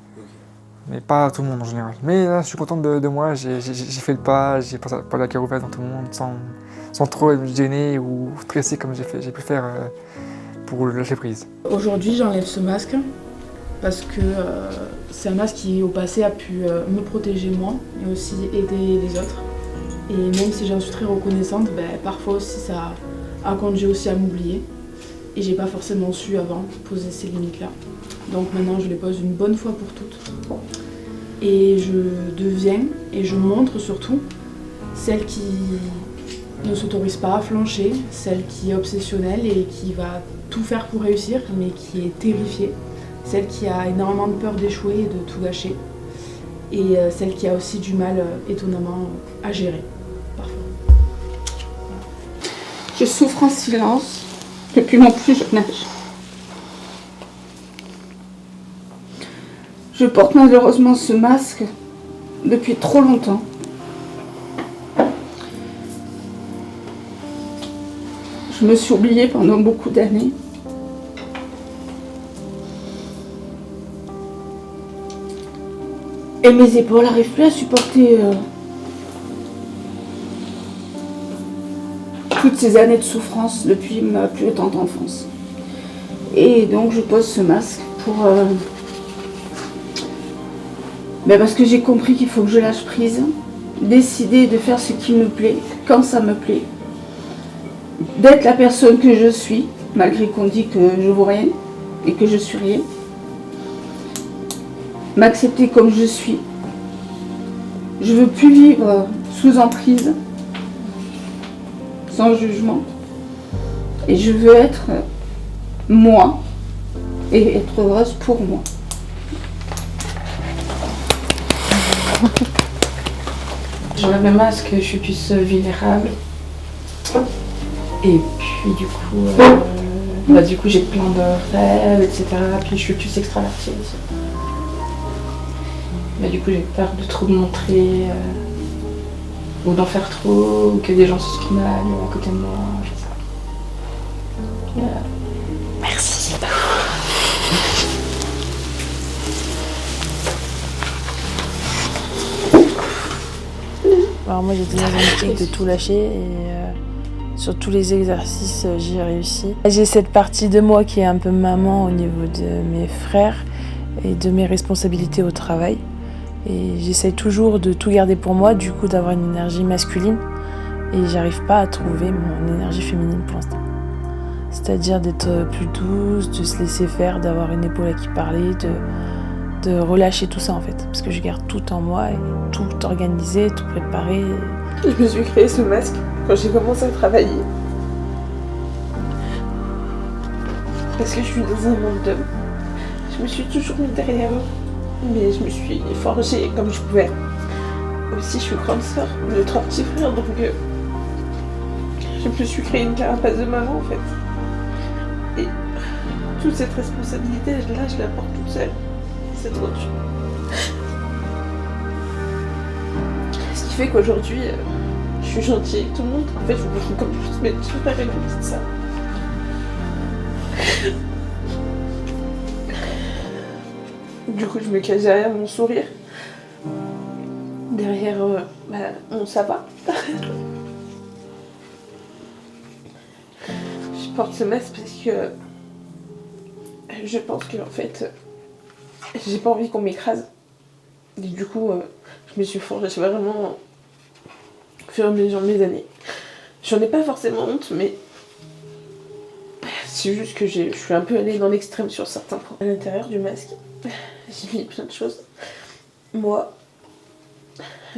mais pas à tout le monde en général. Mais là je suis content de moi, j'ai fait le pas, j'ai pas la cœur ouvert dans tout le monde sans trop me gêner ou stresser comme j'ai pu faire pour lâcher prise. Aujourd'hui j'enlève ce masque parce que c'est un masque qui au passé a pu me protéger moi et aussi aider les autres. Et même si j'en suis très reconnaissante, parfois aussi ça a conduit aussi à m'oublier. Et j'ai pas forcément su avant poser ces limites-là. Donc maintenant je les pose une bonne fois pour toutes. Et je deviens, et je montre surtout, celle qui ne s'autorise pas à flancher, celle qui est obsessionnelle et qui va tout faire pour réussir, mais qui est terrifiée. Celle qui a énormément de peur d'échouer et de tout gâcher. Et celle qui a aussi du mal, étonnamment, à gérer, parfois. Je souffre en silence depuis mon plus jeune âge. Je porte malheureusement ce masque depuis trop longtemps. Je me suis oubliée pendant beaucoup d'années. Et mes épaules n'arrivent plus à supporter toutes ces années de souffrance depuis ma plus tendre enfance. Et donc je pose ce masque pour... parce que j'ai compris qu'il faut que je lâche prise, décider de faire ce qui me plaît, quand ça me plaît, d'être la personne que je suis, malgré qu'on dit que je vaux rien et que je suis rien. M'accepter comme je suis. Je veux plus vivre sous emprise, sans jugement. Et je veux être moi et être heureuse pour moi. J'enlève le masque, je suis plus vulnérable. Et puis du coup j'ai plein de rêves, etc. Puis je suis plus extravertie aussi. Mais du coup j'ai peur de trop me montrer, ou d'en faire trop, ou que des gens se sentent mal à côté de moi, je sais pas. Voilà. Merci. Alors moi j'ai été dans une optique de tout lâcher et sur tous les exercices j'ai réussi. J'ai cette partie de moi qui est un peu maman au niveau de mes frères et de mes responsabilités au travail. Et j'essaie toujours de tout garder pour moi, du coup d'avoir une énergie masculine. Et j'arrive pas à trouver mon énergie féminine pour l'instant. C'est-à-dire d'être plus douce, de se laisser faire, d'avoir une épaule à qui parler, de relâcher tout ça en fait. Parce que je garde tout en moi et tout organisé, tout préparé. Je me suis créé ce masque quand j'ai commencé à travailler. Parce que je suis dans un monde d'hommes. Je me suis toujours mis derrière eux. Mais je me suis forgée comme je pouvais. Aussi, je suis grande sœur de 3 petits frères, donc je me suis créé une carapace de maman en fait. Et toute cette responsabilité, là, je la porte toute seule. C'est trop dur. Ce qui fait qu'aujourd'hui, je suis gentille avec tout le monde. En fait, je me trouve comme juste mes frères et mes petites sœurs. Du coup, je me cache derrière mon sourire Derrière, ça va. Je porte ce masque parce que je pense que en fait, j'ai pas envie qu'on m'écrase. Et du coup, je me suis forgée vraiment au fur et à mesure de mes années. J'en ai pas forcément honte, mais c'est juste que je suis un peu allée dans l'extrême sur certains points. À l'intérieur du masque, j'ai mis plein de choses. Moi,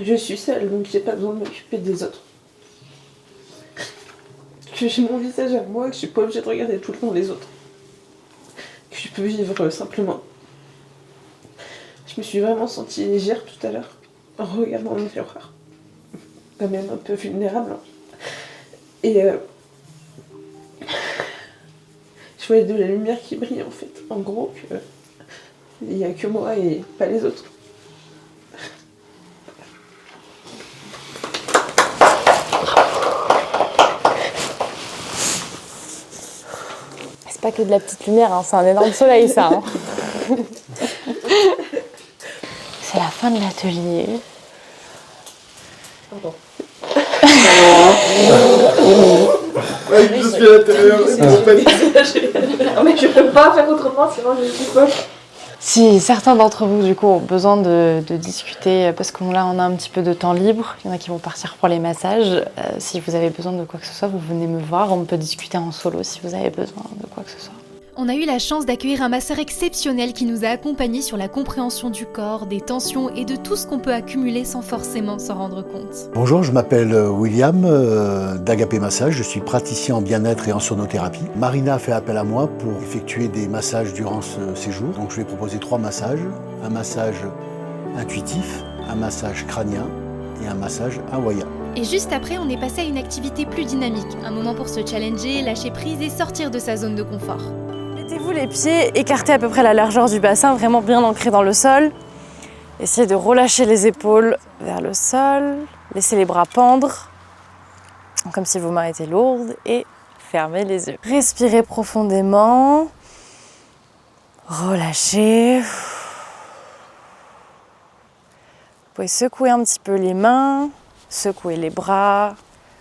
je suis seule, donc j'ai pas besoin de m'occuper des autres. Que j'ai mon visage à moi, que je suis pas obligée de regarder tout le temps les autres. Que je peux vivre simplement. Je me suis vraiment sentie légère tout à l'heure, en regardant le miroir. Quand même un peu vulnérable. Et je voyais de la lumière qui brille en fait. En gros, il n'y a que moi et pas les autres. C'est pas que de la petite lumière, hein, c'est un énorme soleil ça. Hein. C'est la fin de l'atelier. Pardon. Je suis à l'intérieur, mais je peux pas faire autrement, sinon je suis folle. Si certains d'entre vous du coup ont besoin de discuter, parce que là on a un petit peu de temps libre, il y en a qui vont partir pour les massages, si vous avez besoin de quoi que ce soit, vous venez me voir, on peut discuter en solo si vous avez besoin de quoi que ce soit. On a eu la chance d'accueillir un masseur exceptionnel qui nous a accompagnés sur la compréhension du corps, des tensions et de tout ce qu'on peut accumuler sans forcément s'en rendre compte. Bonjour, je m'appelle William d'Agapé Massage, je suis praticien en bien-être et en sonothérapie. Marina a fait appel à moi pour effectuer des massages durant ce séjour. Donc je vais proposer 3 massages, un massage intuitif, un massage crânien et un massage hawaïen. Et juste après, on est passé à une activité plus dynamique, un moment pour se challenger, lâcher prise et sortir de sa zone de confort. Mettez-vous les pieds écartés à peu près la largeur du bassin, vraiment bien ancrés dans le sol. Essayez de relâcher les épaules vers le sol. Laissez les bras pendre, comme si vos mains étaient lourdes, et fermez les yeux. Respirez profondément. Relâchez. Vous pouvez secouer un petit peu les mains, secouer les bras.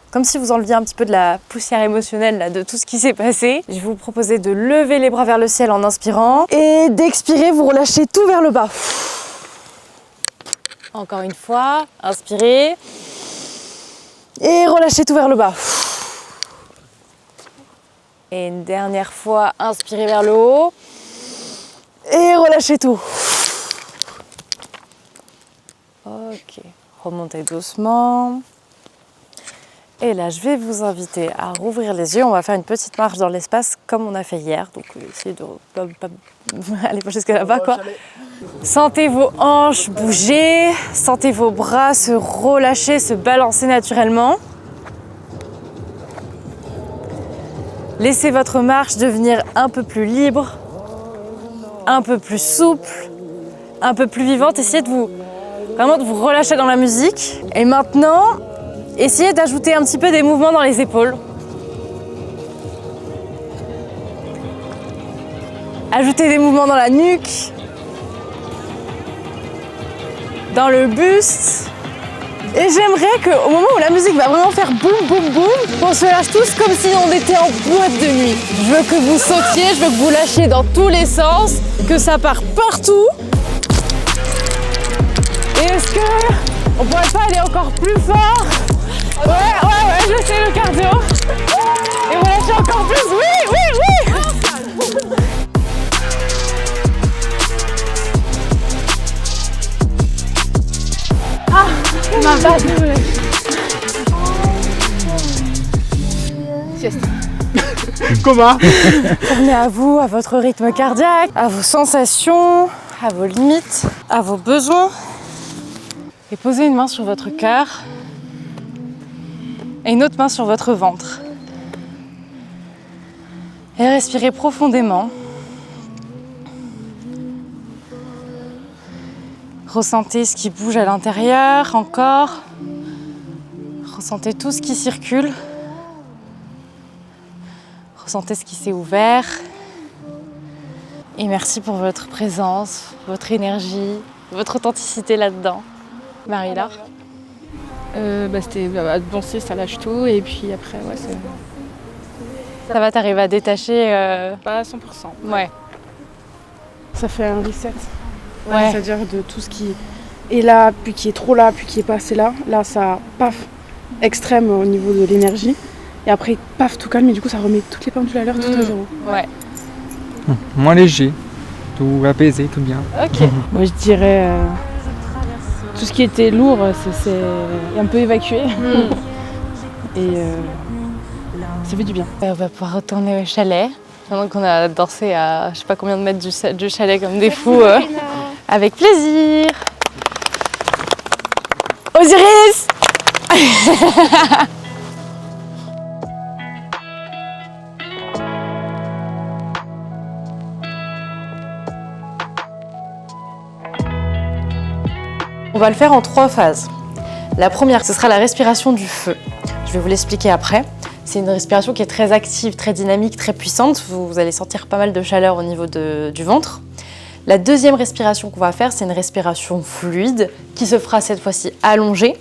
Comme si vous enleviez un petit peu de la poussière émotionnelle là, de tout ce qui s'est passé. Je vais vous proposer de lever les bras vers le ciel en inspirant et d'expirer, vous relâchez tout vers le bas. Encore une fois, inspirez et relâchez tout vers le bas. Et une dernière fois, inspirez vers le haut et relâchez tout. Ok, remontez doucement. Et là, je vais vous inviter à rouvrir les yeux. On va faire une petite marche dans l'espace comme on a fait hier. Donc, essayez de aller pas jusqu'à là-bas, quoi. Sentez vos hanches bouger. Sentez vos bras se relâcher, se balancer naturellement. Laissez votre marche devenir un peu plus libre, un peu plus souple, un peu plus vivante. Essayez de vous relâcher dans la musique. Et maintenant, essayez d'ajouter un petit peu des mouvements dans les épaules. Ajoutez des mouvements dans la nuque, dans le buste. Et j'aimerais qu'au moment où la musique va vraiment faire boum boum boum, on se lâche tous comme si on était en boîte de nuit. Je veux que vous sautiez, je veux que vous lâchiez dans tous les sens, que ça part partout. Et est-ce que on pourrait pas aller encore plus fort? Ouais, je sais le cardio. Et vous lâchez encore plus, oui. Ah, ma vache. Sieste. Coma. Revenez à vous, à votre rythme cardiaque, à vos sensations, à vos limites, à vos besoins. Et posez une main sur votre cœur et une autre main sur votre ventre. Et respirez profondément. Ressentez ce qui bouge à l'intérieur, encore. Ressentez tout ce qui circule. Ressentez ce qui s'est ouvert. Et merci pour votre présence, votre énergie, votre authenticité là-dedans. Marie-Laure? C'était avancer, ça lâche tout et puis après, ouais, c'est... Ça va, t'arrives à détacher Pas à 100%. Ouais. Ça fait un reset. Ouais. C'est-à-dire de tout ce qui est là, puis qui est trop là, puis qui est pas assez là. Là, ça, paf, extrême au niveau de l'énergie. Et après, paf, tout calme, et du coup, ça remet toutes les pendules à l'heure, tout à zéro. Ouais. Moins léger, tout apaisé, tout bien. Ok. Moi, je dirais tout ce qui était lourd, c'est un peu évacué. Et ça fait du bien. On va pouvoir retourner au chalet. Maintenant qu'on a dansé à je sais pas combien de mètres du chalet comme des fous. Avec plaisir. Osiris. On va le faire en 3 phases. La première, ce sera la respiration du feu. Je vais vous l'expliquer après. C'est une respiration qui est très active, très dynamique, très puissante. Vous allez sentir pas mal de chaleur au niveau du ventre. La deuxième respiration qu'on va faire, c'est une respiration fluide qui se fera cette fois-ci allongée,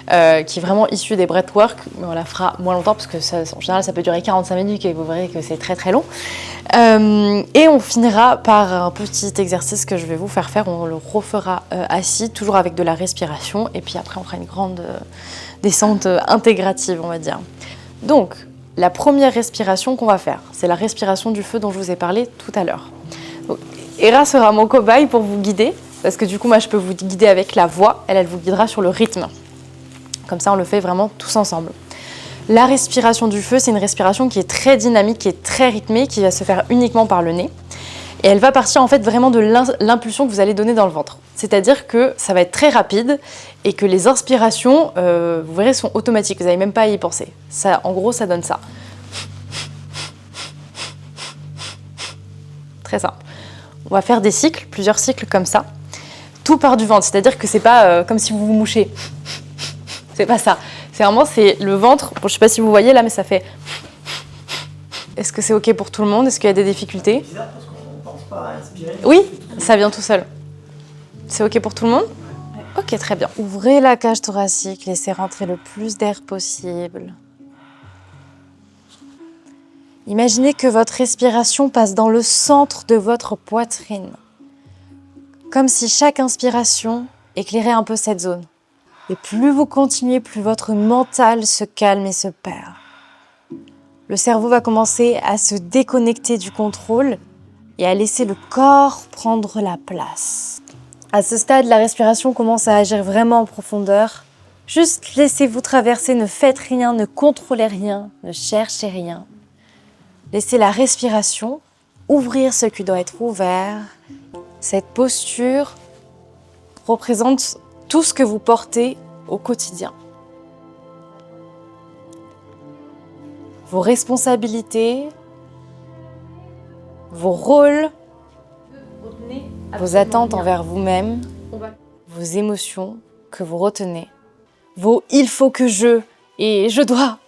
qui est vraiment issue des breathwork. Mais on la fera moins longtemps parce que en général, ça peut durer 45 minutes et vous verrez que c'est très très long. Et on finira par un petit exercice que je vais vous faire faire. On le refera assis, toujours avec de la respiration. Et puis après, on fera une grande descente intégrative, on va dire. Donc, la première respiration qu'on va faire, c'est la respiration du feu dont je vous ai parlé tout à l'heure. Hera sera mon cobaye pour vous guider, parce que du coup, moi, je peux vous guider avec la voix, elle vous guidera sur le rythme. Comme ça, on le fait vraiment tous ensemble. La respiration du feu, c'est une respiration qui est très dynamique, qui est très rythmée, qui va se faire uniquement par le nez. Et elle va partir en fait vraiment de l'impulsion que vous allez donner dans le ventre. C'est-à-dire que ça va être très rapide et que les inspirations, vous verrez, sont automatiques. Vous n'avez même pas à y penser. Ça, en gros, ça donne ça. Très simple. On va faire des cycles, plusieurs cycles comme ça. Tout part du ventre, c'est-à-dire que c'est pas comme si vous vous mouchez. C'est pas ça. C'est vraiment le ventre. Bon, je sais pas si vous voyez là, mais ça fait. Est-ce que c'est ok pour tout le monde? Est-ce qu'il y a des difficultés? C'est bizarre parce qu'on pense pas à inspirer. Oui, ça vient tout seul. C'est ok pour tout le monde? Ok, très bien. Ouvrez la cage thoracique, laissez rentrer le plus d'air possible. Imaginez que votre respiration passe dans le centre de votre poitrine. Comme si chaque inspiration éclairait un peu cette zone. Et plus vous continuez, plus votre mental se calme et se perd. Le cerveau va commencer à se déconnecter du contrôle et à laisser le corps prendre la place. À ce stade, la respiration commence à agir vraiment en profondeur. Juste laissez-vous traverser, ne faites rien, ne contrôlez rien, ne cherchez rien. Laissez la respiration ouvrir ce qui doit être ouvert. Cette posture représente tout ce que vous portez au quotidien. Vos responsabilités, vos rôles, vos attentes envers vous-même, vos émotions que vous retenez, vos « il faut que je » et « je dois ».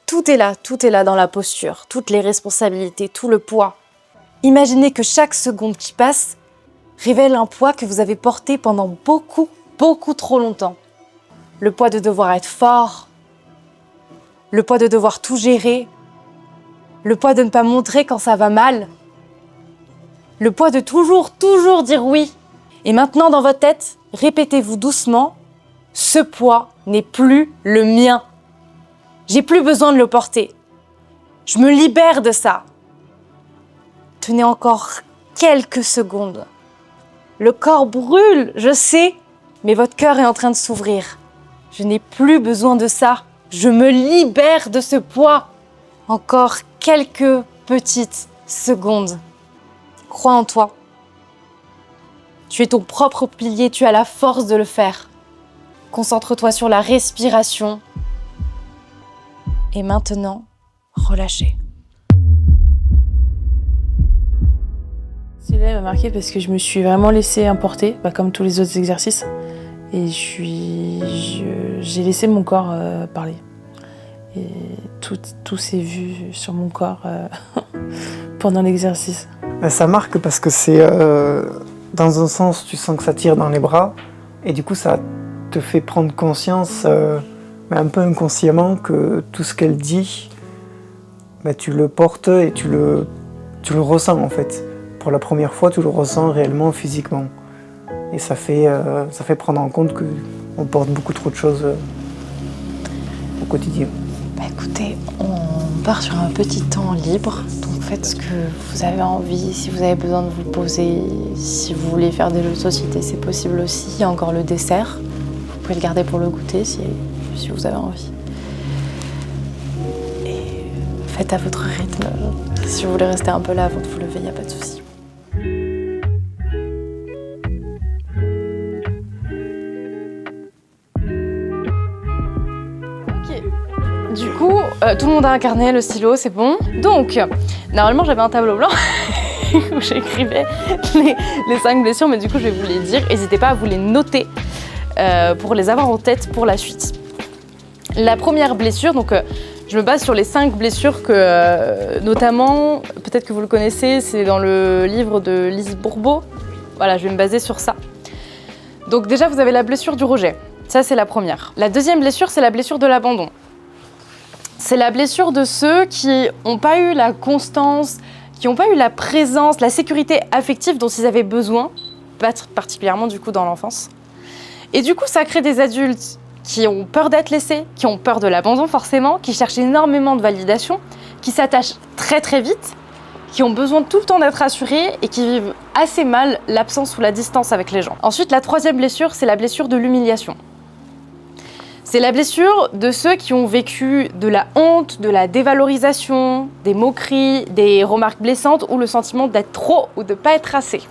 Tout est là dans la posture, toutes les responsabilités, tout le poids. Imaginez que chaque seconde qui passe révèle un poids que vous avez porté pendant beaucoup, beaucoup trop longtemps. Le poids de devoir être fort, le poids de devoir tout gérer, le poids de ne pas montrer quand ça va mal, le poids de toujours dire oui. Et maintenant, dans votre tête, répétez-vous doucement, ce poids n'est plus le mien. J'ai plus besoin de le porter. Je me libère de ça. Tenez encore quelques secondes. Le corps brûle, je sais, mais votre cœur est en train de s'ouvrir. Je n'ai plus besoin de ça. Je me libère de ce poids. Encore quelques petites secondes. Crois en toi. Tu es ton propre pilier, tu as la force de le faire. Concentre-toi sur la respiration. Et maintenant, relâchez. Celui-là m'a marqué parce que je me suis vraiment laissée emporter, comme tous les autres exercices. Et j'ai laissé mon corps parler. Et tout s'est vu sur mon corps pendant l'exercice. Ça marque parce que c'est, dans un sens, tu sens que ça tire dans les bras. Et du coup, ça te fait prendre conscience, mais un peu inconsciemment, que tout ce qu'elle dit, bah, tu le portes et tu le ressens en fait. Pour la première fois, tu le ressens réellement physiquement. Et ça fait prendre en compte qu'on porte beaucoup trop de choses au quotidien. Bah écoutez, on part sur un petit temps libre, donc faites ce que vous avez envie. Si vous avez besoin de vous poser, si vous voulez faire des jeux de société, c'est possible aussi. Il y a encore le dessert, vous pouvez le garder pour le goûter si vous avez envie. Et faites à votre rythme. Si vous voulez rester un peu là avant de vous lever, il n'y a pas de souci. Du coup, tout le monde a un carnet, le stylo, c'est bon. Donc, normalement, j'avais un tableau blanc où j'écrivais les 5 blessures, mais du coup, je vais vous les dire. N'hésitez pas à vous les noter pour les avoir en tête pour la suite. La première blessure, donc je me base sur les 5 blessures que, notamment, peut-être que vous le connaissez, c'est dans le livre de Lise Bourbeau. Voilà, je vais me baser sur ça. Donc déjà, vous avez la blessure du rejet. Ça, c'est la première. La deuxième blessure, c'est la blessure de l'abandon. C'est la blessure de ceux qui n'ont pas eu la constance, qui n'ont pas eu la présence, la sécurité affective dont ils avaient besoin, particulièrement du coup dans l'enfance. Et du coup, ça crée des adultes qui ont peur d'être laissés, qui ont peur de l'abandon forcément, qui cherchent énormément de validation, qui s'attachent très très vite, qui ont besoin tout le temps d'être rassurés et qui vivent assez mal l'absence ou la distance avec les gens. Ensuite, la troisième blessure, c'est la blessure de l'humiliation. C'est la blessure de ceux qui ont vécu de la honte, de la dévalorisation, des moqueries, des remarques blessantes ou le sentiment d'être trop ou de ne pas être assez.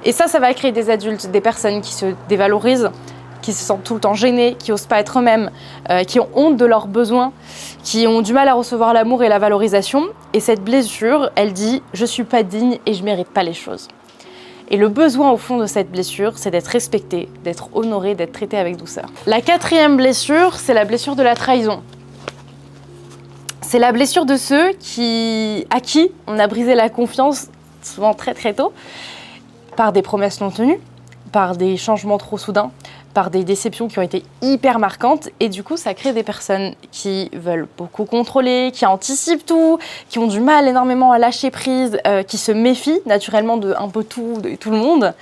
Et ça va créer des adultes, des personnes qui se dévalorisent, qui se sentent tout le temps gênées, qui n'osent pas être eux-mêmes, qui ont honte de leurs besoins, qui ont du mal à recevoir l'amour et la valorisation. Et cette blessure, elle dit « je ne suis pas digne et je ne mérite pas les choses ». Et le besoin au fond de cette blessure, c'est d'être respecté, d'être honoré, d'être traité avec douceur. La quatrième blessure, c'est la blessure de la trahison. C'est la blessure de ceux à qui on a brisé la confiance, souvent très très tôt, par des promesses non tenues, par des changements trop soudains, par des déceptions qui ont été hyper marquantes. Et du coup, ça crée des personnes qui veulent beaucoup contrôler, qui anticipent tout, qui ont du mal énormément à lâcher prise, qui se méfient naturellement de un peu tout, de tout le monde,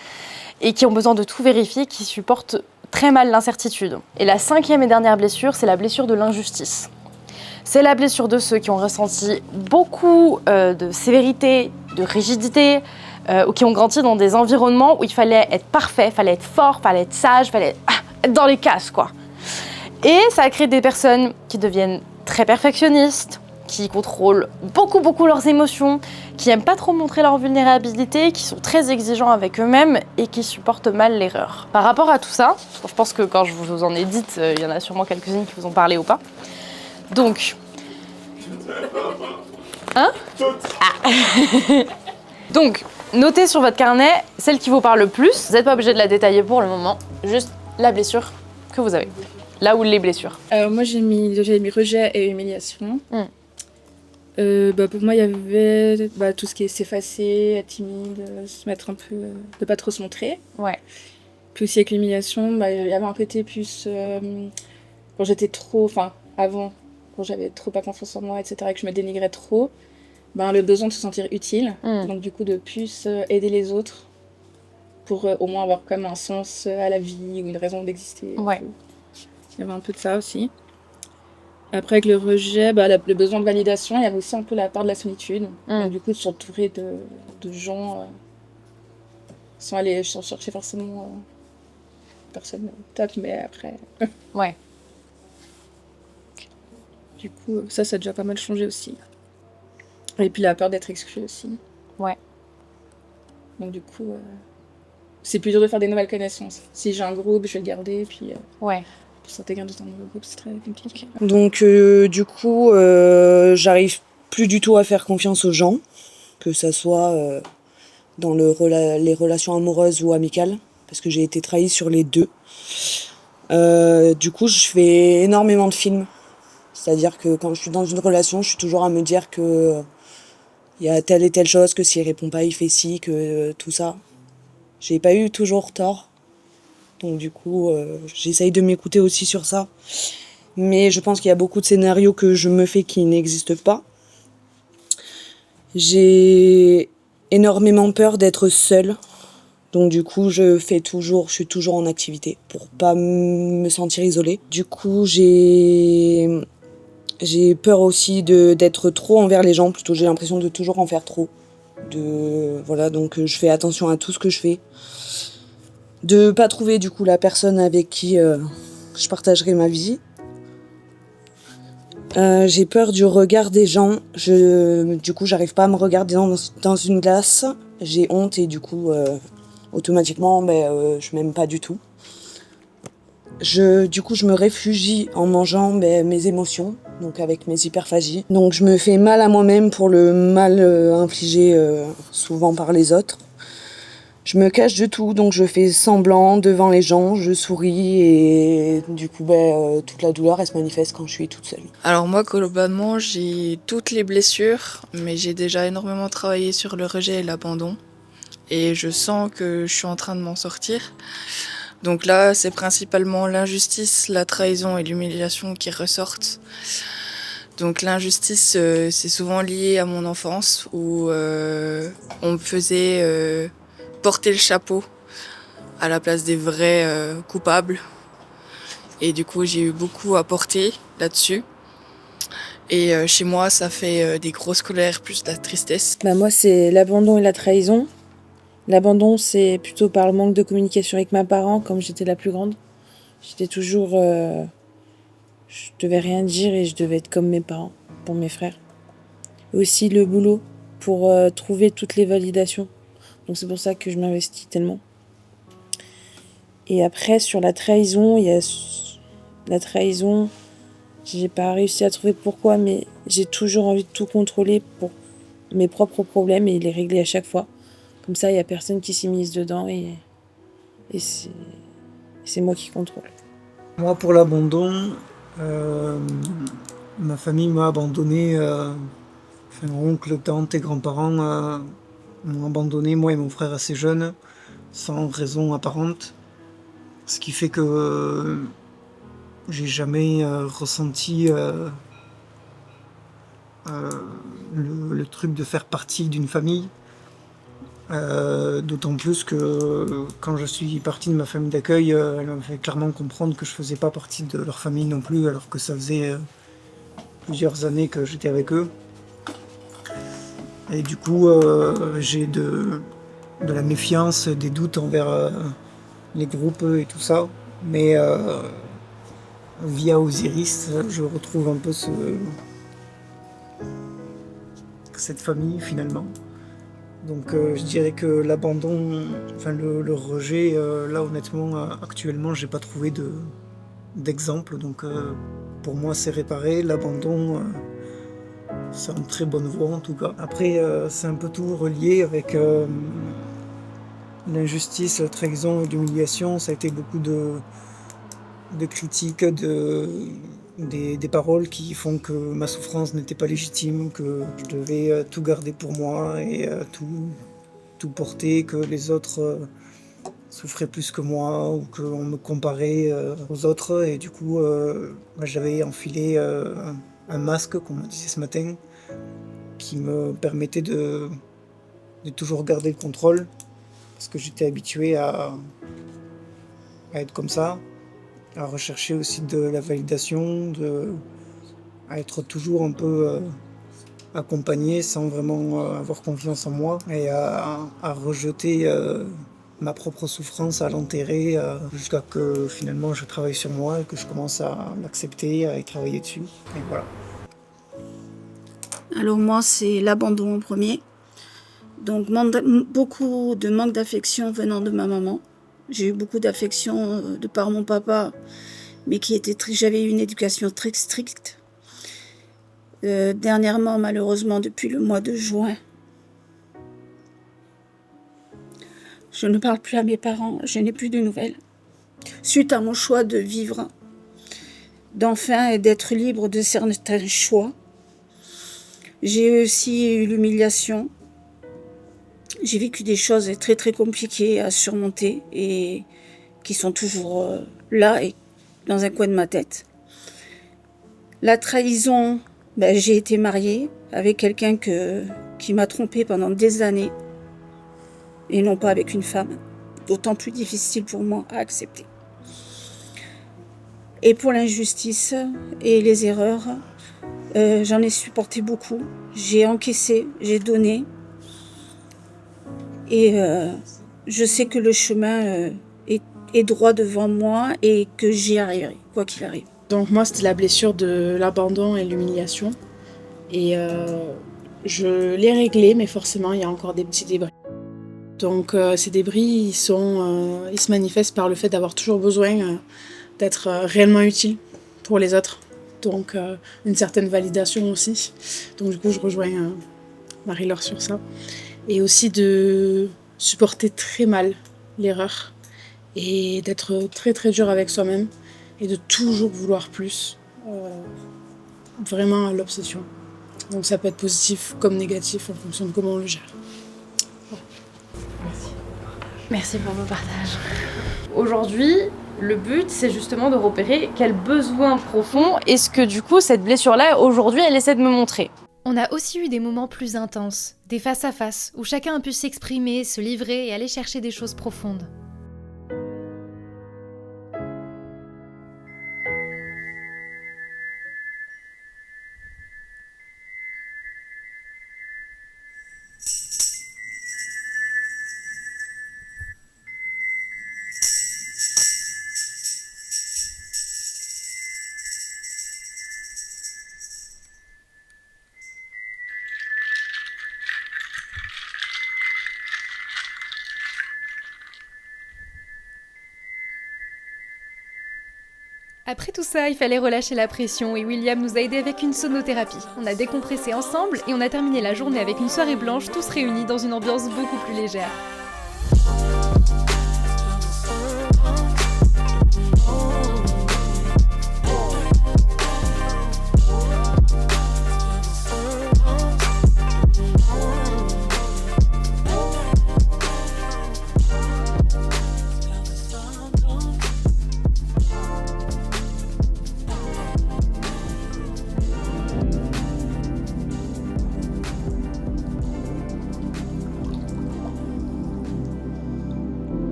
et qui ont besoin de tout vérifier, qui supportent très mal l'incertitude. Et la cinquième et dernière blessure, c'est la blessure de l'injustice. C'est la blessure de ceux qui ont ressenti beaucoup de sévérité, de rigidité, ou qui ont grandi dans des environnements où il fallait être parfait, fallait être fort, fallait être sage, fallait être dans les cases, quoi. Et ça a créé des personnes qui deviennent très perfectionnistes, qui contrôlent beaucoup leurs émotions, qui n'aiment pas trop montrer leur vulnérabilité, qui sont très exigeants avec eux-mêmes et qui supportent mal l'erreur. Par rapport à tout ça, je pense que quand je vous en ai dites, il y en a sûrement quelques-unes qui vous ont parlé ou pas. Donc... Hein ? Ah. Donc, notez sur votre carnet celle qui vous parle le plus. Vous n'êtes pas obligé de la détailler pour le moment, juste la blessure que vous avez. Là où les blessures. Alors moi j'ai mis rejet et humiliation. Pour moi il y avait tout ce qui est s'effacer, être timide, se mettre un peu, de pas trop se montrer. Ouais. Puis aussi avec l'humiliation, il y avait un côté plus quand j'étais trop, avant, quand j'avais trop pas confiance en moi, etc., et que je me dénigrais trop. Le besoin de se sentir utile, donc du coup de plus aider les autres pour au moins avoir comme un sens à la vie ou une raison d'exister. Ouais. Il y avait un peu de ça aussi. Après avec le rejet, le besoin de validation, il y avait aussi un peu la part de la solitude. Donc du coup de s'entourer de gens sans aller chercher forcément personne top, mais après... Ouais. Du coup ça a déjà pas mal changé aussi. Et puis la peur d'être exclu aussi. Ouais. Donc du coup, c'est plus dur de faire des nouvelles connaissances. Si j'ai un groupe, je vais le garder, puis ouais. Pour s'intégrer dans un nouveau groupe, c'est très compliqué. Okay. Donc du coup, j'arrive plus du tout à faire confiance aux gens, que ça soit dans les relations amoureuses ou amicales, parce que j'ai été trahie sur les deux. Du coup, je fais énormément de films. C'est-à-dire que quand je suis dans une relation, je suis toujours à me dire que il y a telle et telle chose, que s'il répond pas, il fait ci, que tout ça. J'ai pas eu toujours tort. Donc du coup, j'essaye de m'écouter aussi sur ça. Mais je pense qu'il y a beaucoup de scénarios que je me fais qui n'existent pas. J'ai énormément peur d'être seule. Donc du coup, je suis toujours en activité pour pas me sentir isolée. Du coup, j'ai peur aussi d'être trop envers les gens. Plutôt, j'ai l'impression de toujours en faire trop. Voilà, donc je fais attention à tout ce que je fais. De pas trouver du coup la personne avec qui je partagerai ma vie. J'ai peur du regard des gens. Du coup, j'arrive pas à me regarder dans une glace. J'ai honte et du coup, automatiquement, je m'aime pas du tout. Du coup, je me réfugie en mangeant mes émotions, donc avec mes hyperphagies. Donc, je me fais mal à moi-même pour le mal infligé souvent par les autres. Je me cache de tout, donc je fais semblant devant les gens, je souris et du coup, toute la douleur, elle se manifeste quand je suis toute seule. Alors moi, globalement, j'ai toutes les blessures, mais j'ai déjà énormément travaillé sur le rejet et l'abandon. Et je sens que je suis en train de m'en sortir. Donc là, c'est principalement l'injustice, la trahison et l'humiliation qui ressortent. Donc l'injustice, c'est souvent lié à mon enfance où on me faisait porter le chapeau à la place des vrais coupables. Et du coup, j'ai eu beaucoup à porter là-dessus. Et chez moi, ça fait des grosses colères plus de la tristesse. Moi, c'est l'abandon et la trahison. L'abandon, c'est plutôt par le manque de communication avec mes parents, comme j'étais la plus grande. J'étais toujours... je devais rien dire et je devais être comme mes parents, pour mes frères. Et aussi le boulot, pour trouver toutes les validations. Donc c'est pour ça que je m'investis tellement. Et après, sur la trahison, la trahison, j'ai pas réussi à trouver pourquoi, mais j'ai toujours envie de tout contrôler pour mes propres problèmes et les régler à chaque fois. Comme ça, il n'y a personne qui s'immisce dedans et c'est moi qui contrôle. Moi, pour l'abandon, ma famille m'a abandonné. Mon oncle, tante et grands-parents m'ont abandonné, moi et mon frère assez jeunes, sans raison apparente. Ce qui fait que j'ai jamais ressenti le truc de faire partie d'une famille. D'autant plus que quand je suis parti de ma famille d'accueil, elle m'a fait clairement comprendre que je faisais pas partie de leur famille non plus, alors que ça faisait plusieurs années que j'étais avec eux. Et du coup, j'ai de la méfiance, des doutes envers les groupes et tout ça. Mais via Osiris, je retrouve un peu cette famille finalement. Donc je dirais que l'abandon, enfin le rejet, là honnêtement, actuellement, j'ai pas trouvé d'exemple. Donc pour moi, c'est réparé. L'abandon, c'est en très bonne voie en tout cas. Après, c'est un peu tout relié avec l'injustice, la trahison et l'humiliation. Ça a été beaucoup de critiques, des paroles qui font que ma souffrance n'était pas légitime, que je devais tout garder pour moi et tout porter, que les autres souffraient plus que moi ou qu'on me comparait aux autres. Et du coup, j'avais enfilé un masque, comme on disait ce matin, qui me permettait de toujours garder le contrôle, parce que j'étais habitué à être comme ça, à rechercher aussi de la validation, à être toujours un peu accompagné sans vraiment avoir confiance en moi, et à rejeter ma propre souffrance, à l'enterrer, jusqu'à que finalement je travaille sur moi et que je commence à l'accepter, à y travailler dessus. Et voilà. Alors moi, c'est l'abandon en premier. Donc beaucoup de manque d'affection venant de ma maman. J'ai eu beaucoup d'affection de par mon papa, mais j'avais eu une éducation très stricte. Dernièrement, malheureusement, depuis le mois de juin, je ne parle plus à mes parents, je n'ai plus de nouvelles. Suite à mon choix de vivre, d'enfin et d'être libre de certains choix, j'ai aussi eu l'humiliation. J'ai vécu des choses très très compliquées à surmonter et qui sont toujours là et dans un coin de ma tête. La trahison, j'ai été mariée avec quelqu'un qui m'a trompée pendant des années et non pas avec une femme, d'autant plus difficile pour moi à accepter. Et pour l'injustice et les erreurs, j'en ai supporté beaucoup. J'ai encaissé, j'ai donné. Et je sais que le chemin est droit devant moi et que j'y arriverai, quoi qu'il arrive. Donc moi, c'était la blessure de l'abandon et l'humiliation. Et je l'ai réglé, mais forcément, il y a encore des petits débris. Donc ces débris, ils se manifestent par le fait d'avoir toujours besoin d'être réellement utile pour les autres. Donc une certaine validation aussi. Donc du coup, je rejoins Marie-Laure sur ça. Et aussi de supporter très mal l'erreur et d'être très très dur avec soi-même et de toujours vouloir plus, vraiment à l'obsession. Donc ça peut être positif comme négatif en fonction de comment on le gère. Merci pour vos partages. Aujourd'hui, le but, c'est justement de repérer quel besoin profond est-ce que du coup, cette blessure-là, aujourd'hui, elle essaie de me montrer. On a aussi eu des moments plus intenses, des face-à-face, où chacun a pu s'exprimer, se livrer et aller chercher des choses profondes. Après tout ça, il fallait relâcher la pression et William nous a aidés avec une sonothérapie. On a décompressé ensemble et on a terminé la journée avec une soirée blanche, tous réunis dans une ambiance beaucoup plus légère.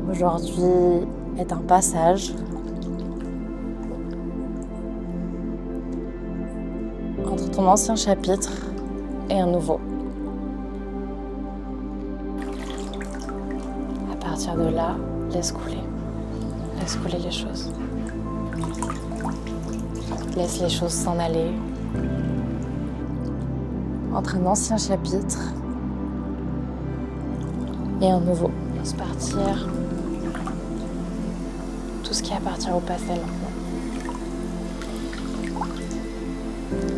Aujourd'hui est un passage entre ton ancien chapitre et un nouveau. À partir de là, laisse couler les choses. Laisse les choses s'en aller. Entre un ancien chapitre et un nouveau. Laisse partir tout ce qui appartient au passé maintenant.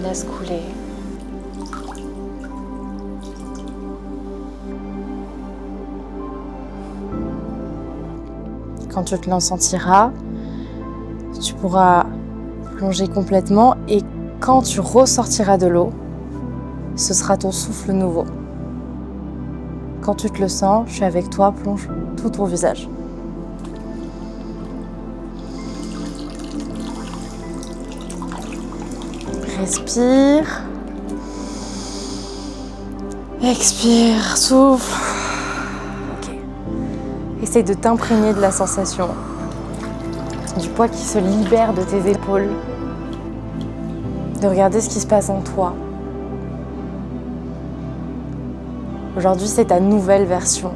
Laisse couler. Quand tu te l'en sentiras, tu pourras plonger complètement et quand tu ressortiras de l'eau, ce sera ton souffle nouveau. Quand tu te le sens, je suis avec toi, plonge tout ton visage. Respire. Expire, souffle. Ok. Essaye de t'imprégner de la sensation du poids qui se libère de tes épaules. De regarder ce qui se passe en toi. Aujourd'hui, c'est ta nouvelle version.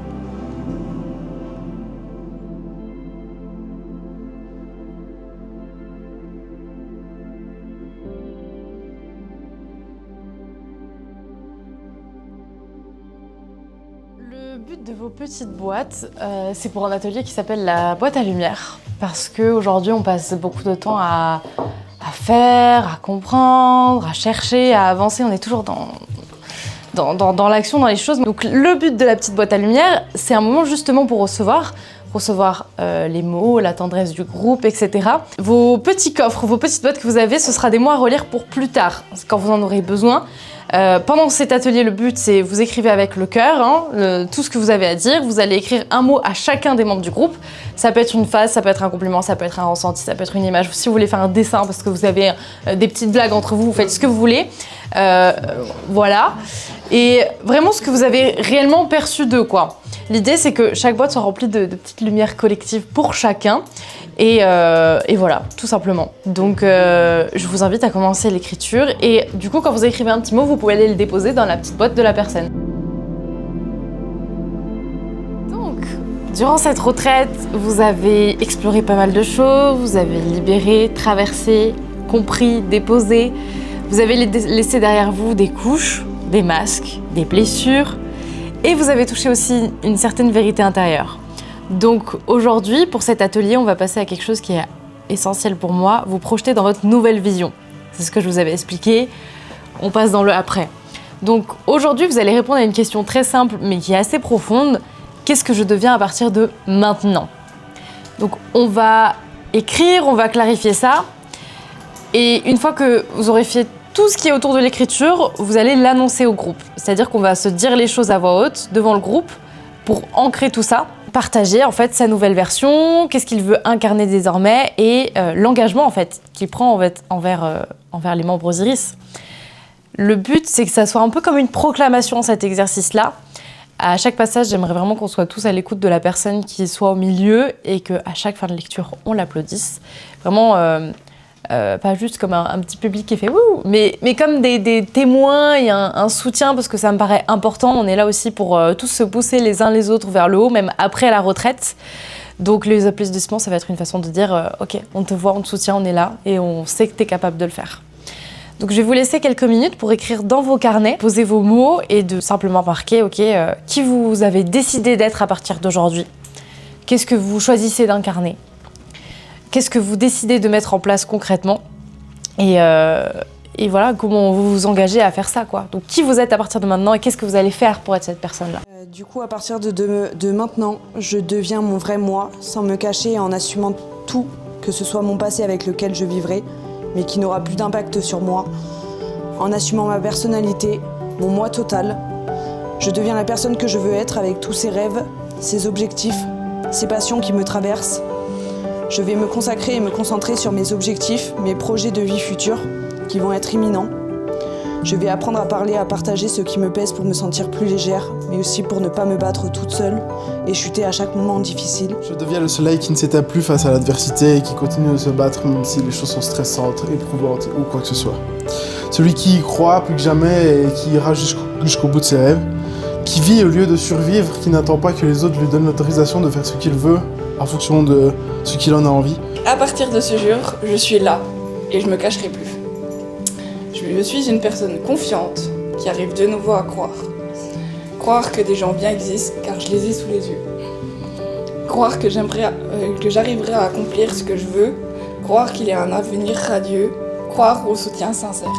Le but de vos petites boîtes, c'est pour un atelier qui s'appelle la boîte à lumière. Parce qu'aujourd'hui, on passe beaucoup de temps à faire, à comprendre, à chercher, à avancer. On est toujours dans l'action, dans les choses. Donc le but de la petite boîte à lumière, c'est un moment justement pour recevoir les mots, la tendresse du groupe, etc. Vos petits coffres, vos petites boîtes que vous avez, ce sera des mots à relire pour plus tard, quand vous en aurez besoin. Pendant cet atelier, le but, c'est vous écrivez avec le cœur, hein, tout ce que vous avez à dire. Vous allez écrire un mot à chacun des membres du groupe. Ça peut être une phrase, ça peut être un compliment, ça peut être un ressenti, ça peut être une image. Si vous voulez faire un dessin parce que vous avez des petites blagues entre vous, vous faites ce que vous voulez. Voilà. Et vraiment ce que vous avez réellement perçu d'eux, quoi. L'idée, c'est que chaque boîte soit remplie de petites lumières collectives pour chacun. Et voilà, tout simplement. Donc, je vous invite à commencer l'écriture. Et du coup, quand vous écrivez un petit mot, vous pouvez aller le déposer dans la petite boîte de la personne. Donc, durant cette retraite, vous avez exploré pas mal de choses. Vous avez libéré, traversé, compris, déposé. Vous avez laissé derrière vous des couches, des masques, des blessures. Et vous avez touché aussi une certaine vérité intérieure. Donc aujourd'hui, pour cet atelier, on va passer à quelque chose qui est essentiel pour moi, vous projeter dans votre nouvelle vision. C'est ce que je vous avais expliqué, on passe dans le après. Donc aujourd'hui, vous allez répondre à une question très simple, mais qui est assez profonde. Qu'est-ce que je deviens à partir de maintenant? Donc on va écrire, on va clarifier ça. Et une fois que vous aurez fait tout ce qui est autour de l'écriture, vous allez l'annoncer au groupe. C'est-à-dire qu'on va se dire les choses à voix haute devant le groupe pour ancrer tout ça. Partager en fait sa nouvelle version, qu'est-ce qu'il veut incarner désormais et l'engagement en fait qu'il prend en fait, envers les membres Osiris. Le but c'est que ça soit un peu comme une proclamation cet exercice-là. À chaque passage, j'aimerais vraiment qu'on soit tous à l'écoute de la personne qui soit au milieu et qu'à chaque fin de lecture, on l'applaudisse. Vraiment, pas juste comme un petit public qui fait wouh, mais comme des témoins et un soutien parce que ça me paraît important. On est là aussi pour tous se pousser les uns les autres vers le haut, même après la retraite. Donc les applaudissements, ça va être une façon de dire ok, on te voit, on te soutient, on est là et on sait que tu es capable de le faire. Donc je vais vous laisser quelques minutes pour écrire dans vos carnets, poser vos mots et de simplement marquer qui vous avez décidé d'être à partir d'aujourd'hui. Qu'est-ce que vous choisissez d'incarner? Qu'est-ce que vous décidez de mettre en place concrètement et voilà, comment vous vous engagez à faire ça, quoi. Donc qui vous êtes à partir de maintenant et qu'est-ce que vous allez faire pour être cette personne-là? Du coup, à partir de maintenant, je deviens mon vrai moi, sans me cacher et en assumant tout, que ce soit mon passé avec lequel je vivrai, mais qui n'aura plus d'impact sur moi. En assumant ma personnalité, mon moi total, je deviens la personne que je veux être avec tous ses rêves, ses objectifs, ses passions qui me traversent. Je vais me consacrer et me concentrer sur mes objectifs, mes projets de vie futurs, qui vont être imminents. Je vais apprendre à parler, à partager ce qui me pèse pour me sentir plus légère, mais aussi pour ne pas me battre toute seule et chuter à chaque moment difficile. Je deviens le soleil qui ne s'éteint plus face à l'adversité et qui continue de se battre même si les choses sont stressantes, éprouvantes ou quoi que ce soit. Celui qui y croit plus que jamais et qui ira jusqu'au bout de ses rêves, qui vit au lieu de survivre, qui n'attend pas que les autres lui donnent l'autorisation de faire ce qu'il veut en fonction de ce qu'il en a envie. À partir de ce jour, je suis là et je me cacherai plus. Je suis une personne confiante qui arrive de nouveau à croire. Croire que des gens bien existent car je les ai sous les yeux. Croire que j'arriverai à accomplir ce que je veux. Croire qu'il y a un avenir radieux. Croire au soutien sincère.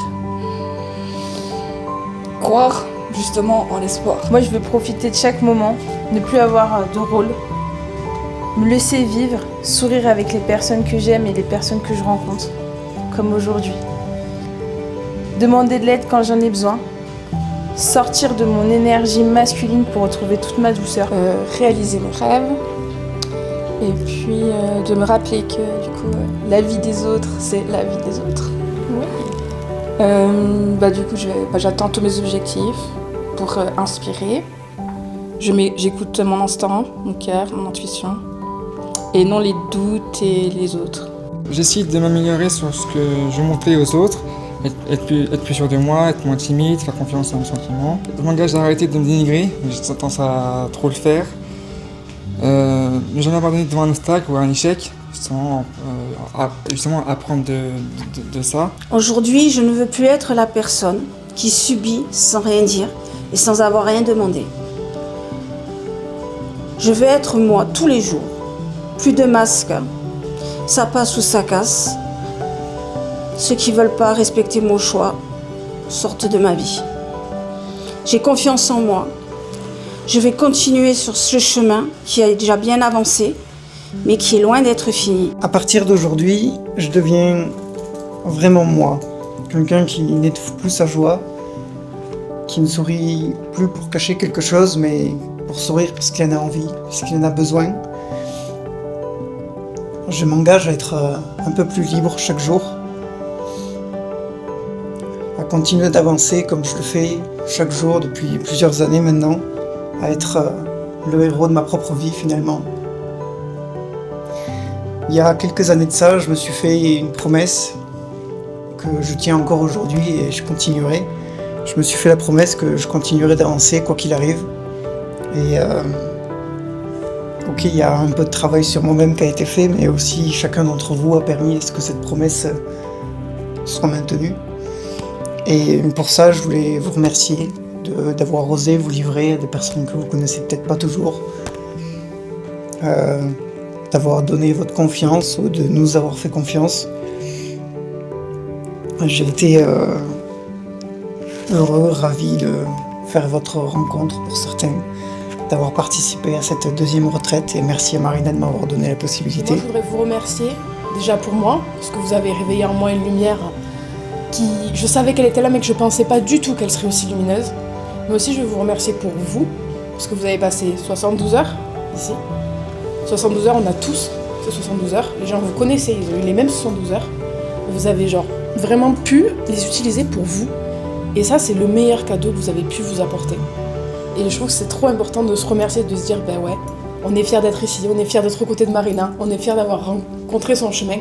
Croire justement en l'espoir. Moi, je veux profiter de chaque moment, ne plus avoir de rôle. Me laisser vivre, sourire avec les personnes que j'aime et les personnes que je rencontre, comme aujourd'hui. Demander de l'aide quand j'en ai besoin. Sortir de mon énergie masculine pour retrouver toute ma douceur. Réaliser mes rêves. Et puis de me rappeler que du coup, la vie des autres, c'est la vie des autres. Oui. Du coup, j'attends tous mes objectifs pour inspirer. J'écoute mon instinct, mon cœur, mon intuition. Et non les doutes et les autres. J'essaie de m'améliorer sur ce que je montrais aux autres, être plus sûr de moi, être moins timide, faire confiance à mes sentiments. Je m'engage à arrêter de me dénigrer, j'ai tendance à trop le faire. Ne jamais abandonner devant un obstacle ou un échec, justement apprendre de ça. Aujourd'hui, je ne veux plus être la personne qui subit sans rien dire et sans avoir rien demandé. Je veux être moi tous les jours. Plus de masques, ça passe ou ça casse. Ceux qui ne veulent pas respecter mon choix sortent de ma vie. J'ai confiance en moi. Je vais continuer sur ce chemin qui a déjà bien avancé, mais qui est loin d'être fini. À partir d'aujourd'hui, je deviens vraiment moi. Quelqu'un qui n'étouffe plus sa joie, qui ne sourit plus pour cacher quelque chose, mais pour sourire parce qu'il en a envie, parce qu'il en a besoin. Je m'engage à être un peu plus libre chaque jour, à continuer d'avancer comme je le fais chaque jour depuis plusieurs années maintenant, à être le héros de ma propre vie finalement. Il y a quelques années de ça, je me suis fait une promesse que je tiens encore aujourd'hui et je continuerai. Je me suis fait la promesse que je continuerai d'avancer quoi qu'il arrive. Et ok, il y a un peu de travail sur moi-même qui a été fait, mais aussi chacun d'entre vous a permis à ce que cette promesse soit maintenue. Et pour ça, je voulais vous remercier d'avoir osé vous livrer à des personnes que vous connaissez peut-être pas toujours, d'avoir donné votre confiance ou de nous avoir fait confiance. J'ai été heureux, ravi de faire votre rencontre pour certains, d'avoir participé à cette deuxième retraite et merci à Marina de m'avoir donné la possibilité. Moi, je voudrais vous remercier déjà pour moi, parce que vous avez réveillé en moi une lumière qui, je savais qu'elle était là, mais que je pensais pas du tout qu'elle serait aussi lumineuse. Mais aussi, je veux vous remercier pour vous, parce que vous avez passé 72 heures ici. 72 heures, on a tous ces 72 heures. Les gens que vous connaissez, ils ont eu les mêmes 72 heures. Vous avez genre vraiment pu les utiliser pour vous. Et ça, c'est le meilleur cadeau que vous avez pu vous apporter. Et je trouve que c'est trop important de se remercier, de se dire, ben ouais, on est fiers d'être ici, on est fiers d'être aux côtés de Marina, on est fiers d'avoir rencontré son chemin.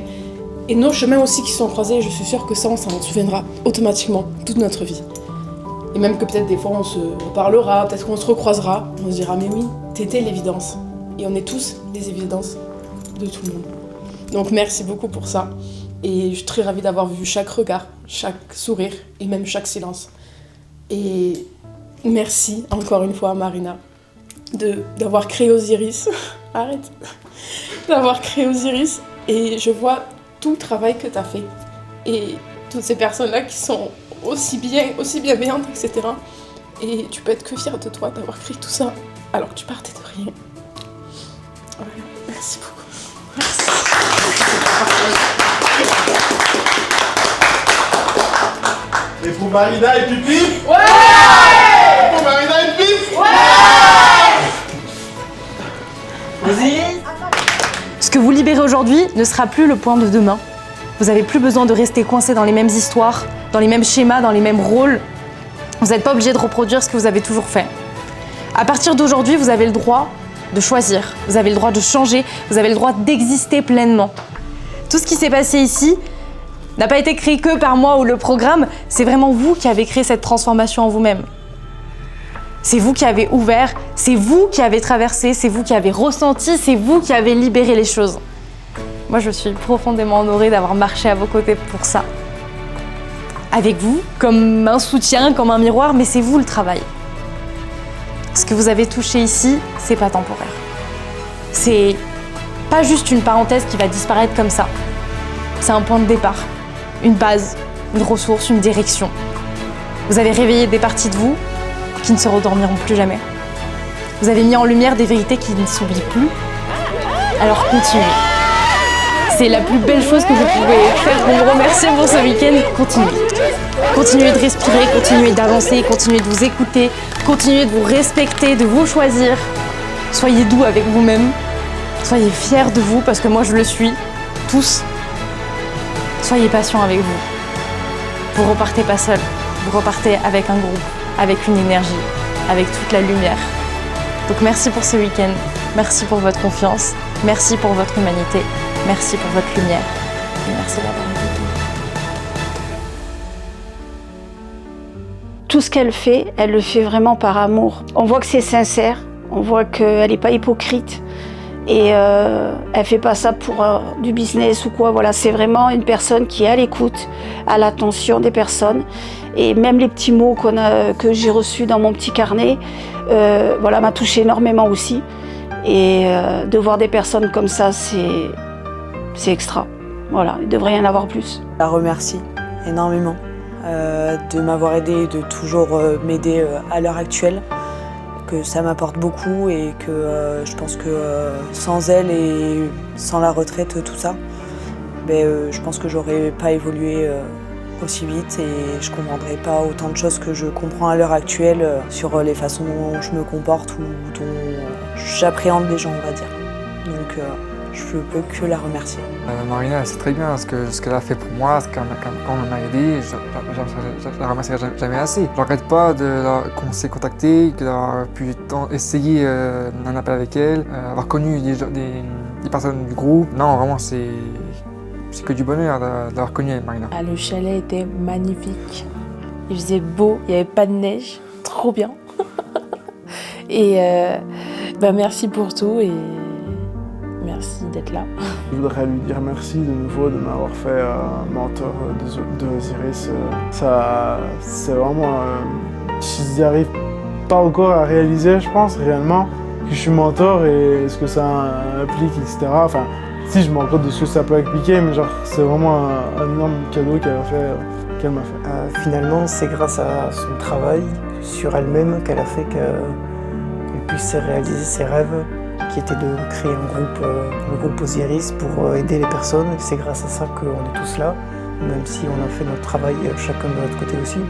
Et nos chemins aussi qui sont croisés, je suis sûre que ça, on s'en souviendra automatiquement toute notre vie. Et même que peut-être des fois on se reparlera, peut-être qu'on se recroisera, on se dira mais oui, t'étais l'évidence. Et on est tous des évidences de tout le monde. Donc merci beaucoup pour ça. Et je suis très ravie d'avoir vu chaque regard, chaque sourire et même chaque silence. Et merci encore une fois à Marina d'avoir créé Osiris. Arrête. D'avoir créé Osiris. Et je vois tout le travail que tu as fait. Et toutes ces personnes-là qui sont aussi bienveillantes, etc. Et tu peux être que fière de toi d'avoir créé tout ça alors que tu partais de rien. Voilà. Merci beaucoup. Merci. Et pour Marina et Pipi? Ouais! Et pour Marina et Pipi? Ouais! Vas-y! Ce que vous libérez aujourd'hui ne sera plus le point de demain. Vous n'avez plus besoin de rester coincé dans les mêmes histoires, dans les mêmes schémas, dans les mêmes rôles. Vous n'êtes pas obligé de reproduire ce que vous avez toujours fait. À partir d'aujourd'hui, vous avez le droit de choisir, vous avez le droit de changer, vous avez le droit d'exister pleinement. Tout ce qui s'est passé ici n'a pas été créé que par moi ou le programme, c'est vraiment vous qui avez créé cette transformation en vous-même. C'est vous qui avez ouvert, c'est vous qui avez traversé, c'est vous qui avez ressenti, c'est vous qui avez libéré les choses. Moi, je suis profondément honorée d'avoir marché à vos côtés pour ça. Avec vous, comme un soutien, comme un miroir, mais c'est vous le travail. Ce que vous avez touché ici, c'est pas temporaire. C'est pas juste une parenthèse qui va disparaître comme ça. C'est un point de départ, une base, une ressource, une direction. Vous avez réveillé des parties de vous qui ne se rendormiront plus jamais. Vous avez mis en lumière des vérités qui ne s'oublient plus. Alors continuez. C'est la plus belle chose que vous pouvez faire pour me remercier pour ce week-end. Continuez. Continuez de respirer, continuez d'avancer, continuez de vous écouter, continuez de vous respecter, de vous choisir. Soyez doux avec vous-même. Soyez fiers de vous, parce que moi je le suis. Tous. Soyez patients avec vous. Vous repartez pas seul. Vous repartez avec un groupe, avec une énergie, avec toute la lumière. Donc merci pour ce week-end. Merci pour votre confiance. Merci pour votre humanité. Merci pour votre lumière. Et merci d'avoir écouté. Tout ce qu'elle fait, elle le fait vraiment par amour. On voit que c'est sincère, on voit qu'elle n'est pas hypocrite. Et elle fait pas ça pour du business ou quoi. Voilà, c'est vraiment une personne qui est à l'écoute, à l'attention des personnes. Et même les petits mots que j'ai reçus dans mon petit carnet, voilà, m'a touché énormément aussi. Et de voir des personnes comme ça, c'est extra. Voilà, il devrait y en avoir plus. Je la remercie énormément de m'avoir aidée et de toujours m'aider à l'heure actuelle. Que ça m'apporte beaucoup et que je pense que sans elle et sans la retraite, tout ça, je pense que j'aurais pas évolué aussi vite et je comprendrai pas autant de choses que je comprends à l'heure actuelle sur les façons dont je me comporte ou dont j'appréhende les gens, on va dire. Donc je peux que la remercier. Marina, elle sait très bien ce qu'elle a fait pour moi, quand elle m'a aidé, je la remercierai jamais assez. Je ne regrette pas qu'on s'est contacté, d'avoir pu essayer un appel avec elle, avoir connu des personnes du groupe. Non, vraiment, c'est que du bonheur d'avoir connu Marina. Ah, le chalet était magnifique. Il faisait beau, il n'y avait pas de neige, trop bien. Et merci pour tout et merci d'être là. Je voudrais lui dire merci de nouveau de m'avoir fait mentor d'Osiris. C'est vraiment... je n'y arrive pas encore à réaliser, je pense, réellement, que je suis mentor et ce que ça implique, etc. Enfin, si je me rends compte de ce que ça peut impliquer, mais genre, c'est vraiment un énorme cadeau qu'elle m'a fait. Finalement, c'est grâce à son travail sur elle-même qu'elle a fait qu'elle puisse réaliser ses rêves, qui était de créer un groupe, le groupe Osiris, pour aider les personnes. C'est grâce à ça qu'on est tous là, même si on a fait notre travail chacun de notre côté aussi.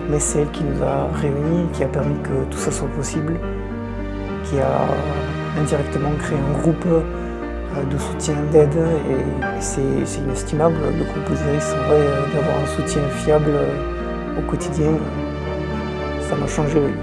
Mais c'est elle qui nous a réunis, qui a permis que tout ça soit possible, qui a indirectement créé un groupe de soutien, d'aide, et c'est inestimable. Le groupe Osiris, en vrai, d'avoir un soutien fiable au quotidien, ça m'a changé, oui.